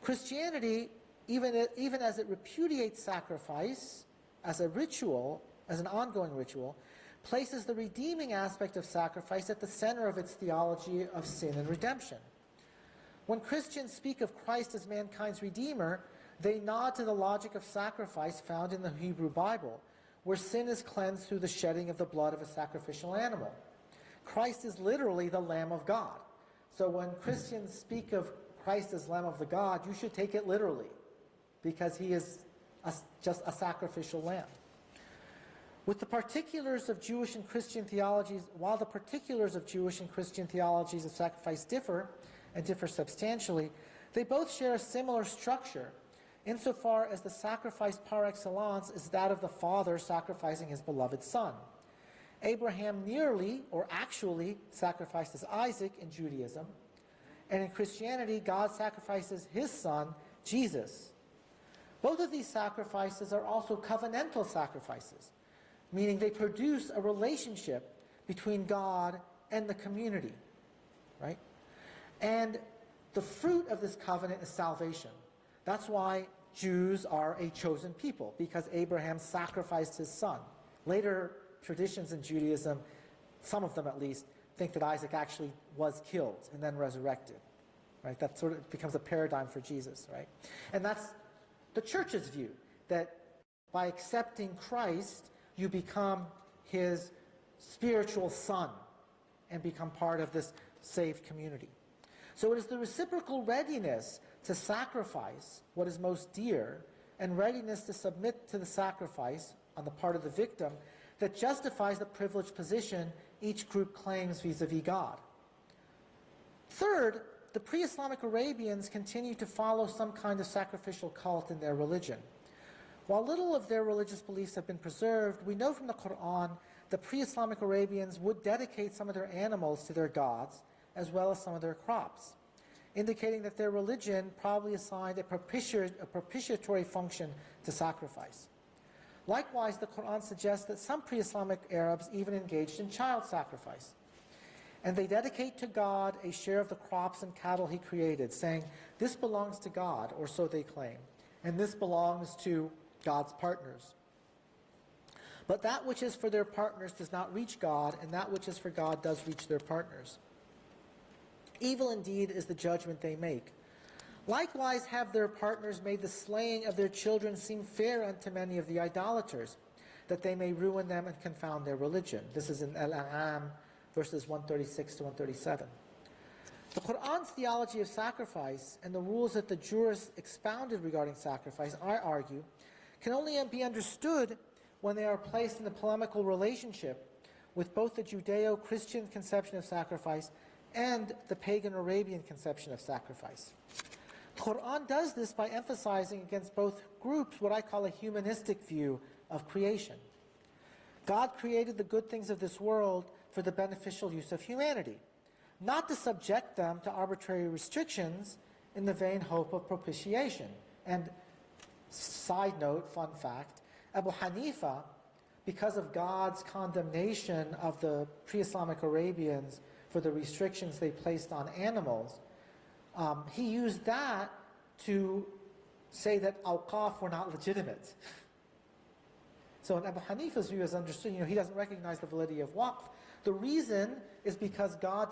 Christianity, even as it repudiates sacrifice as a ritual, as an ongoing ritual, places the redeeming aspect of sacrifice at the center of its theology of sin and redemption. When Christians speak of Christ as mankind's Redeemer, they nod to the logic of sacrifice found in the Hebrew Bible, where sin is cleansed through the shedding of the blood of a sacrificial animal. Christ is literally the Lamb of God. So when Christians speak of Christ as Lamb of the God, you should take it literally, because he is just a sacrificial lamb. With the particulars of Jewish and Christian theologies, while the particulars of Jewish and Christian theologies of sacrifice differ, and differ substantially, they both share a similar structure, insofar as the sacrifice par excellence is that of the father sacrificing his beloved son. Abraham nearly, or actually, sacrifices Isaac in Judaism, and in Christianity, God sacrifices his son, Jesus. Both of these sacrifices are also covenantal sacrifices, meaning they produce a relationship between God and the community, right? And the fruit of this covenant is salvation. That's why Jews are a chosen people, because Abraham sacrificed his son. Later traditions in Judaism, some of them at least, think that Isaac actually was killed and then resurrected, right? That sort of becomes a paradigm for Jesus, right? And that's the church's view, that by accepting Christ, you become his spiritual son and become part of this saved community. So it is the reciprocal readiness to sacrifice what is most dear and readiness to submit to the sacrifice on the part of the victim that justifies the privileged position each group claims vis-a-vis God. Third, the pre-Islamic Arabians continue to follow some kind of sacrificial cult in their religion. While little of their religious beliefs have been preserved, we know from the Quran that pre-Islamic Arabians would dedicate some of their animals to their gods, as well as some of their crops, indicating that their religion probably assigned a propitiatory function to sacrifice. Likewise, the Quran suggests that some pre-Islamic Arabs even engaged in child sacrifice. And they dedicate to God a share of the crops and cattle he created, saying, this belongs to God, or so they claim, and this belongs to God's partners. But that which is for their partners does not reach God, and that which is for God does reach their partners. Evil indeed is the judgment they make. Likewise have their partners made the slaying of their children seem fair unto many of the idolaters, that they may ruin them and confound their religion. This is in Al-An'am, verses 136 to 137. The Quran's theology of sacrifice and the rules that the jurists expounded regarding sacrifice, I argue, can only be understood when they are placed in a polemical relationship with both the Judeo-Christian conception of sacrifice and the pagan Arabian conception of sacrifice. The Quran does this by emphasizing against both groups what I call a humanistic view of creation. God created the good things of this world for the beneficial use of humanity, not to subject them to arbitrary restrictions in the vain hope of propitiation. And side note, fun fact, Abu Hanifa, because of God's condemnation of the pre-Islamic Arabians for the restrictions they placed on animals, he used that to say that awqaf were not legitimate. So in Abu Hanifa's view, as understood, he doesn't recognize the validity of waqf. The reason is because God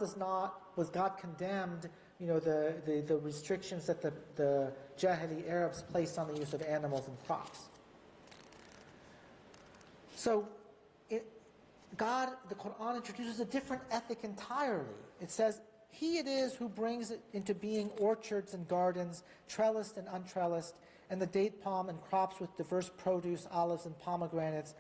condemned, the restrictions that the Jahili Arabs placed on the use of animals and crops. So, the Quran introduces a different ethic entirely. It says, he it is who brings into being orchards and gardens, trellised and untrellised, and the date palm and crops with diverse produce, olives and pomegranates,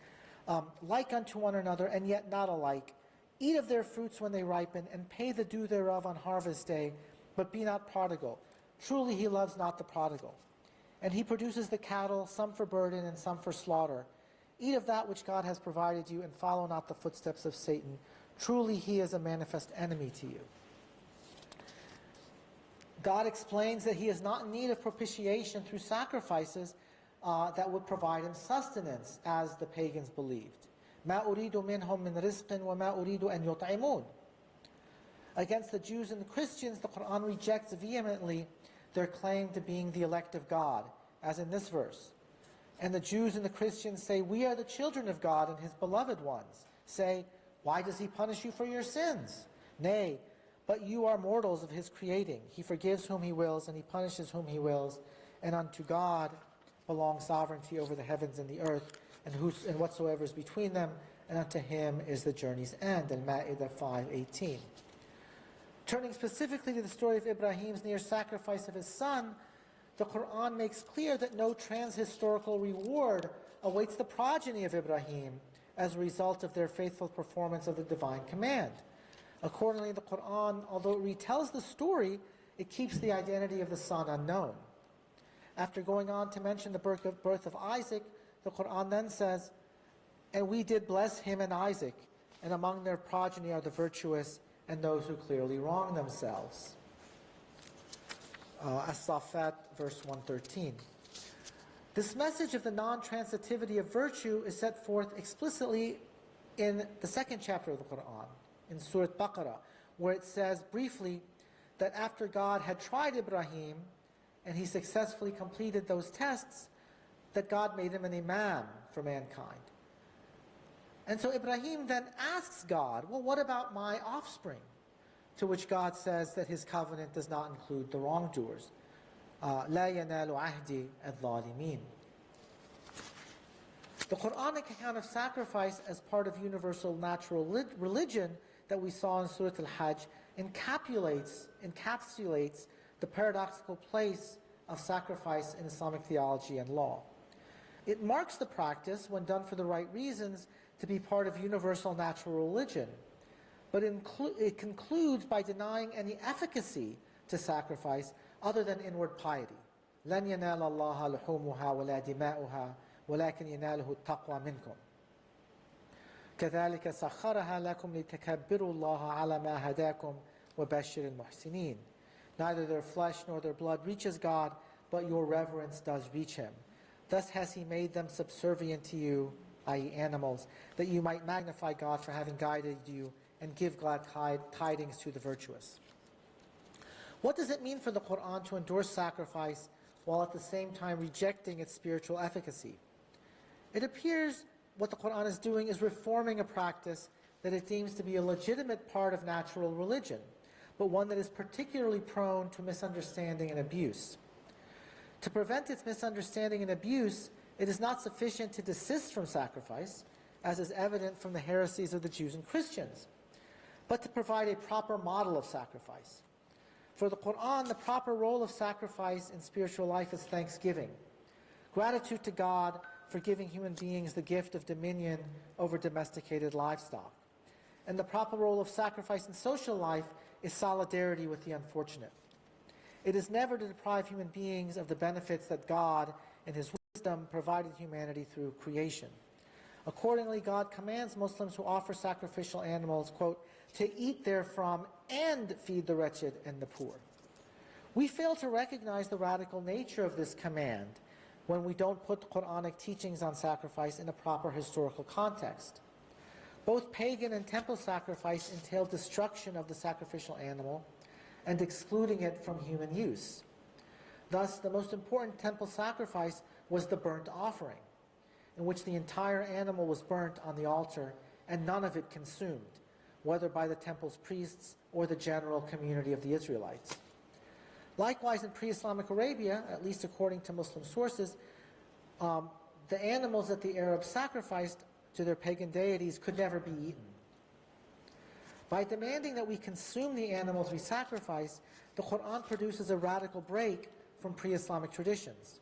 like unto one another, and yet not alike. Eat of their fruits when they ripen, and pay the due thereof on harvest day, but be not prodigal. Truly he loves not the prodigal. And he produces the cattle, some for burden and some for slaughter. Eat of that which God has provided you, and follow not the footsteps of Satan. Truly he is a manifest enemy to you. God explains that he is not in need of propitiation through sacrifices that would provide him sustenance, as the pagans believed. مَا أُرِيدُ مِنْهُمْ مِنْ رِزْقٍ وَمَا أُرِيدُ أَنْ يُطْعِمُونَ. Against the Jews and the Christians, the Quran rejects vehemently their claim to being the elect of God, as in this verse. And the Jews and the Christians say, we are the children of God and his beloved ones. Say, why does he punish you for your sins? Nay, but you are mortals of his creating. He forgives whom he wills, and he punishes whom he wills. And unto God belongs sovereignty over the heavens and the earth, and whatsoever is between them, and unto him is the journey's end. Al-Ma'idah 5:18. Turning specifically to the story of Ibrahim's near sacrifice of his son, the Quran makes clear that no transhistorical reward awaits the progeny of Ibrahim as a result of their faithful performance of the divine command. Accordingly, the Quran, although it retells the story, it keeps the identity of the son unknown. After going on to mention the birth of Isaac, the Quran then says, and we did bless him and Isaac, and among their progeny are the virtuous and those who clearly wrong themselves. As-Saffat, verse 113. This message of the non-transitivity of virtue is set forth explicitly in the second chapter of the Quran, in Surah Baqarah, where it says briefly that after God had tried Ibrahim and he successfully completed those tests, that God made him an imam for mankind. And so Ibrahim then asks God, well, what about my offspring? To which God says that his covenant does not include the wrongdoers. لا ينال عهدي الظالمين. The Quranic account of sacrifice as part of universal natural religion that we saw in Surah Al-Hajj encapsulates the paradoxical place of sacrifice in Islamic theology and law. It marks the practice, when done for the right reasons, to be part of universal natural religion. But it concludes by denying any efficacy to sacrifice other than inward piety. لَنْ يَنَالَ اللَّهَ لُحُومُهَا وَلَا دِمَاؤُهَا وَلَكِنْ يَنَالُهُ التَّقْوَى مِنْكُمْ كَذَلِكَ سَخَّرَهَا لَكُمْ لِتَكَبِّرُوا اللَّهَ عَلَى مَا هَدَاكُمْ وَبَشِّرِ الْمُحْسِنِينَ. Neither their flesh nor their blood reaches God, but your reverence does reach him. Thus has he made them subservient to you, i.e. animals, that you might magnify God for having guided you and give glad tidings to the virtuous. What does it mean for the Quran to endorse sacrifice while at the same time rejecting its spiritual efficacy? It appears what the Quran is doing is reforming a practice that it deems to be a legitimate part of natural religion, but one that is particularly prone to misunderstanding and abuse. To prevent its misunderstanding and abuse, it is not sufficient to desist from sacrifice, as is evident from the heresies of the Jews and Christians, but to provide a proper model of sacrifice. For the Quran, the proper role of sacrifice in spiritual life is thanksgiving, gratitude to God for giving human beings the gift of dominion over domesticated livestock. And the proper role of sacrifice in social life is solidarity with the unfortunate. It is never to deprive human beings of the benefits that God, in his wisdom, provided humanity through creation. Accordingly, God commands Muslims who offer sacrificial animals, quote, to eat therefrom and feed the wretched and the poor. We fail to recognize the radical nature of this command when we don't put Quranic teachings on sacrifice in a proper historical context. Both pagan and temple sacrifice entail destruction of the sacrificial animal and excluding it from human use. Thus, the most important temple sacrifice was the burnt offering, in which the entire animal was burnt on the altar and none of it consumed, whether by the temple's priests or the general community of the Israelites. Likewise, in pre-Islamic Arabia, at least according to Muslim sources, the animals that the Arabs sacrificed to their pagan deities could never be eaten. By demanding that we consume the animals we sacrifice, the Quran produces a radical break from pre-Islamic traditions.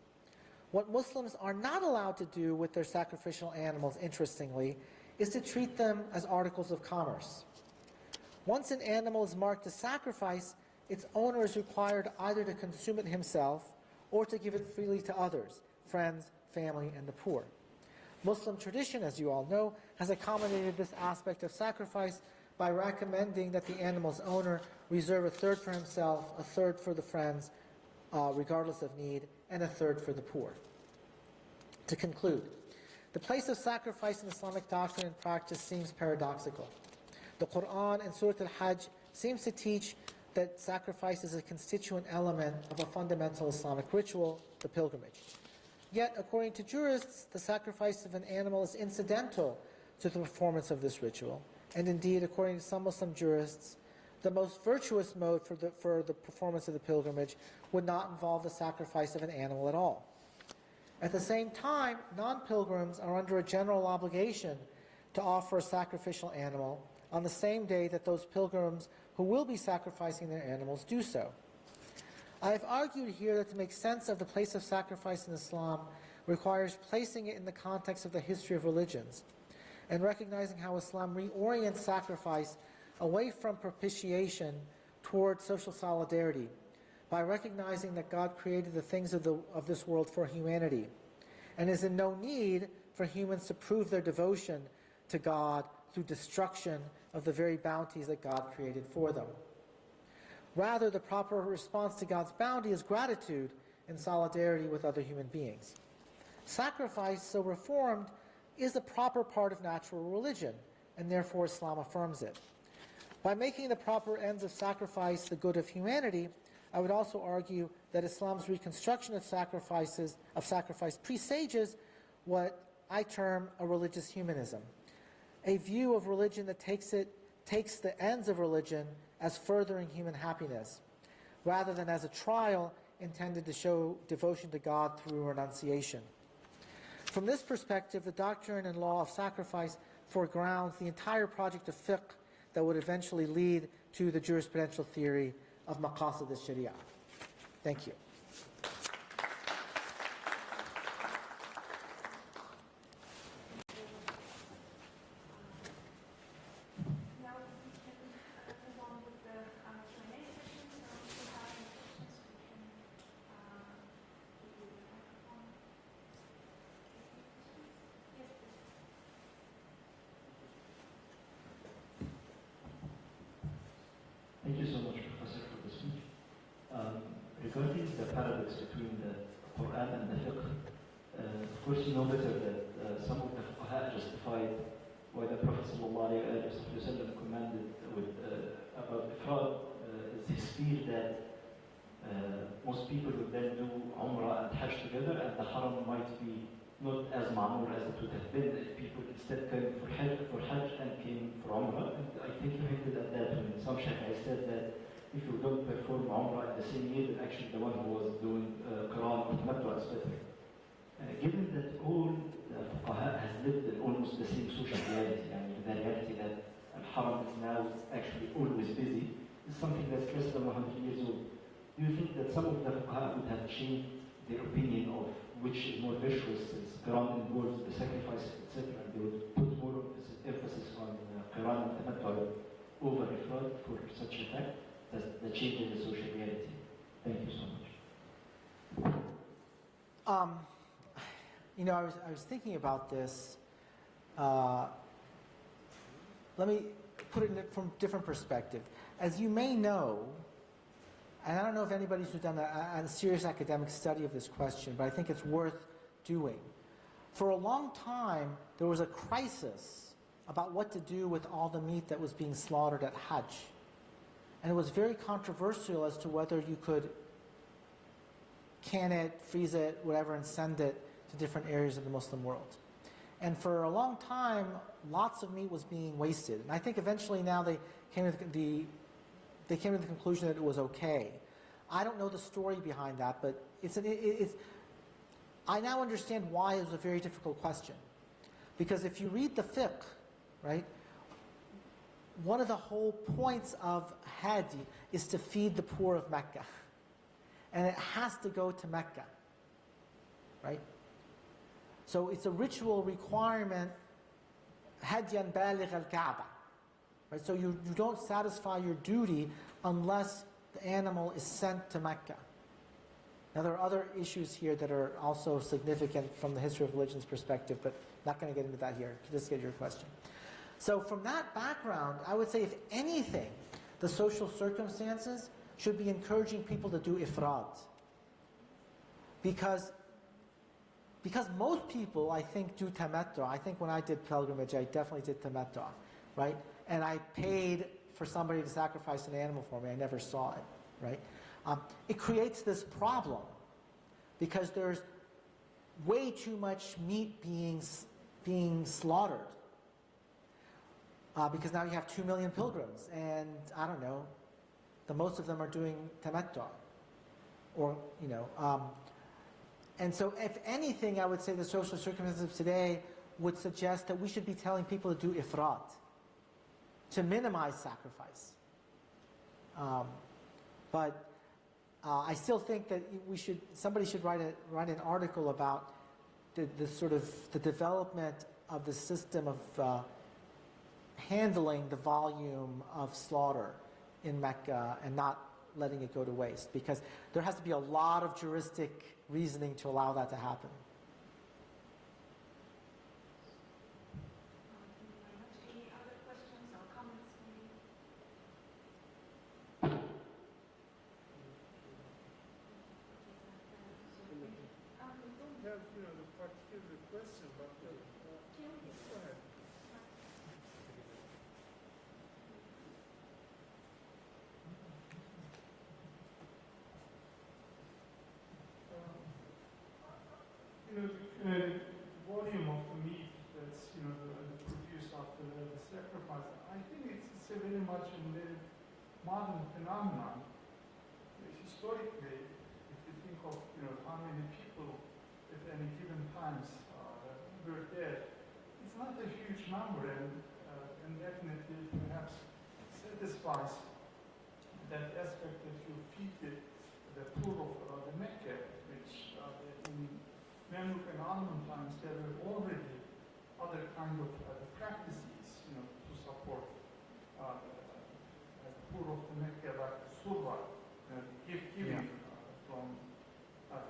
What Muslims are not allowed to do with their sacrificial animals, interestingly, is to treat them as articles of commerce. Once an animal is marked as sacrifice, its owner is required either to consume it himself or to give it freely to others, friends, family, and the poor. Muslim tradition, as you all know, has accommodated this aspect of sacrifice by recommending that the animal's owner reserve a third for himself, a third for the friends, regardless of need, and a third for the poor. To conclude, the place of sacrifice in Islamic doctrine and practice seems paradoxical. The Quran in Surah Al-Hajj seems to teach that sacrifice is a constituent element of a fundamental Islamic ritual, the pilgrimage. Yet, according to jurists, the sacrifice of an animal is incidental to the performance of this ritual. And indeed, according to some Muslim jurists, the most virtuous mode for the performance of the pilgrimage would not involve the sacrifice of an animal at all. At the same time, non-pilgrims are under a general obligation to offer a sacrificial animal on the same day that those pilgrims who will be sacrificing their animals do so. I have argued here that to make sense of the place of sacrifice in Islam requires placing it in the context of the history of religions and recognizing how Islam reorients sacrifice away from propitiation toward social solidarity by recognizing that God created the things of this world for humanity and is in no need for humans to prove their devotion to God through destruction of the very bounties that God created for them. Rather, the proper response to God's bounty is gratitude and solidarity with other human beings. Sacrifice, so reformed, is a proper part of natural religion, and therefore Islam affirms it. By making the proper ends of sacrifice the good of humanity, I would also argue that Islam's reconstruction of sacrifice presages what I term a religious humanism, a view of religion that takes the ends of religion as furthering human happiness, rather than as a trial intended to show devotion to God through renunciation. From this perspective, the doctrine and law of sacrifice foregrounds the entire project of fiqh that would eventually lead to the jurisprudential theory of maqasid al-sharia. Thank you. Now we can move on with the Q&A session. So if you have any is the paradox between the Quran and the Fiqh? Of course, you know better that some of the fuqaha justified why the Prophet ﷺ commanded with, about ifrad is his fear that most people would then do Umrah and Hajj together, and the Haram might be not as ma'mur as it would have been if people instead came for Hajj and came for Umrah. And I think you hinted at that when some Shafi'i said that if you don't perform Umrah in the same year, then actually the one who was doing Quran or Tamattu is better. Given that all the fuqaha has lived in almost the same social reality, I mean the reality that Al-Haram is now actually always busy, is something that's less than 100 years old. Do you think that some of the fuqaha would have changed their opinion of which is more virtuous, since Quran involves the sacrifices, etc., and they would put more emphasis on Quran and Tamattu over ifrad for such a fact, the change in the social reality? Thank you so much. You know, I was thinking about this. Let me put it from a different perspective. As you may know, and I don't know if anybody's done a serious academic study of this question, but I think it's worth doing. For a long time, there was a crisis about what to do with all the meat that was being slaughtered at Hajj. And it was very controversial as to whether you could can it, freeze it, whatever, and send it to different areas of the Muslim world. And for a long time, lots of meat was being wasted. And I think eventually now they came to the conclusion that it was okay. I don't know the story behind that, but I now understand why it was a very difficult question. Because if you read the fiqh, right, one of the whole points of Hadi is to feed the poor of Mecca. And it has to go to Mecca, right? So it's a ritual requirement, Hadyan baligh al-Kaaba. Right? So you don't satisfy your duty unless the animal is sent to Mecca. Now there are other issues here that are also significant from the history of religion's perspective, but not going to get into that here. Just get your question. So from that background, I would say if anything, the social circumstances should be encouraging people to do ifrad. Because most people, I think, do tamattu. I think when I did pilgrimage, I definitely did tamattu, right? And I paid for somebody to sacrifice an animal for me. I never saw it, right? It creates this problem because there's way too much meat being slaughtered. Because now you have 2 million pilgrims, and I don't know, the most of them are doing tamattu, or and so if anything, I would say the social circumstances of today would suggest that we should be telling people to do ifrat, to minimize sacrifice. But I still think that somebody should write an article about the sort of the development of the system of handling the volume of slaughter in Mecca and not letting it go to waste, because there has to be a lot of juristic reasoning to allow that to happen. Any other questions or comments? Don't have, the particular question, but go ahead. The volume of the meat that's produced after the sacrifice, I think it's a very much a very modern phenomenon. Historically, if you think of how many people at any given times were there, it's not a huge number, and definitely perhaps satisfies that aspect that you feed the poor of the Mecca, which in Mamluk and Ottoman times there were already other kind of practices, to support the poor of the Mecca, like surwa, giving from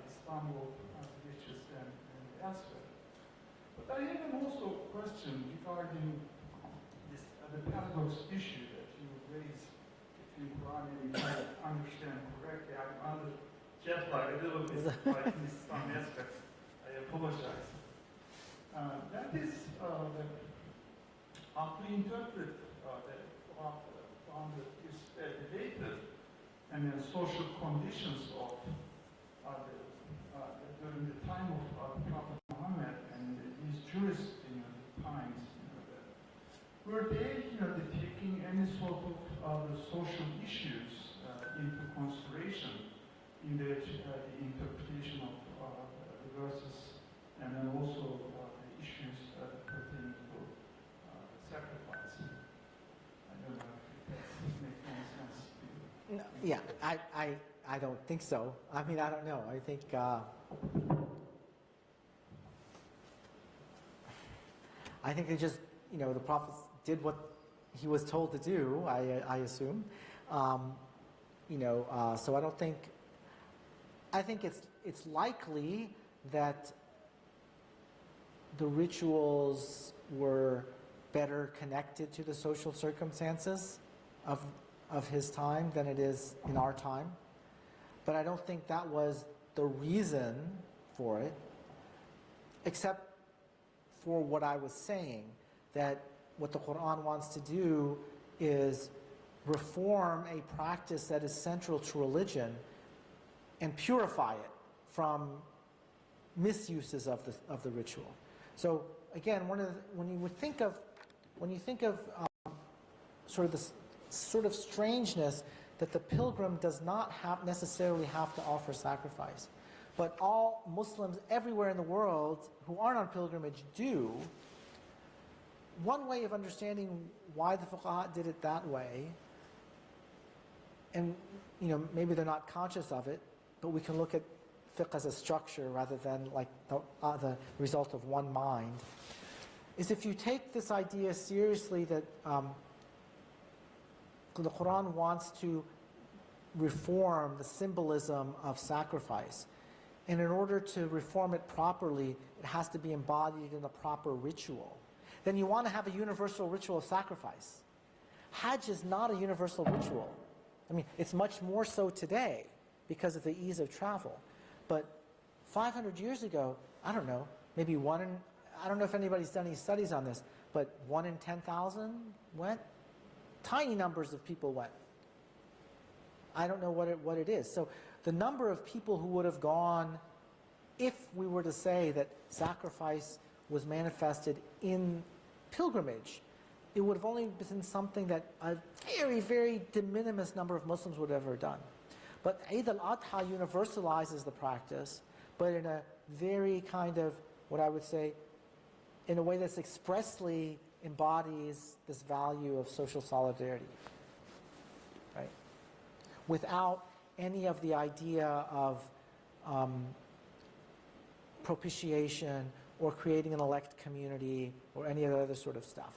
Istanbul, riches and elsewhere. But I have also a question regarding this the paradox issue that you raised between Quran and if I understand correctly. I'm under jet lag a little bit, like in some aspects. I apologize. That is how to interpret this debated and the social conditions of during the time of Prophet Muhammad and these Jewish times. Were they taking any sort of social issues into consideration in the interpretation of the verses, and then also the issues pertaining to sacrifice? I don't know if that makes any sense to you. No, yeah, I don't think so. I mean, I don't know. I think they just, the Prophet did what he was told to do, I assume. So I don't think, I think it's likely that the rituals were better connected to the social circumstances of his time than it is in our time. But I don't think that was the reason for it, except for what I was saying, that what the Quran wants to do is reform a practice that is central to religion and purify it from misuses of the ritual. So again, when you think of sort of strangeness that the pilgrim does not necessarily have to offer sacrifice, but all Muslims everywhere in the world who aren't on pilgrimage do. One way of understanding why the fuqaha did it that way, and maybe they're not conscious of it, but we can look at fiqh as a structure rather than like the result of one mind, is if you take this idea seriously that the Quran wants to reform the symbolism of sacrifice, and in order to reform it properly, it has to be embodied in a proper ritual. Then you want to have a universal ritual of sacrifice. Hajj is not a universal ritual. I mean, it's much more so today because of the ease of travel. But 500 years ago, I don't know, maybe I don't know if anybody's done any studies on this, but 1 in 10,000 went. Tiny numbers of people went. I don't know what it is. So the number of people who would have gone, if we were to say that sacrifice was manifested in pilgrimage, it would have only been something that a very, very de minimis number of Muslims would have ever done. But Eid al-Adha universalizes the practice, but in a very kind of, what I would say, in a way that's expressly embodies this value of social solidarity, right? Without any of the idea of propitiation or creating an elect community or any other sort of stuff.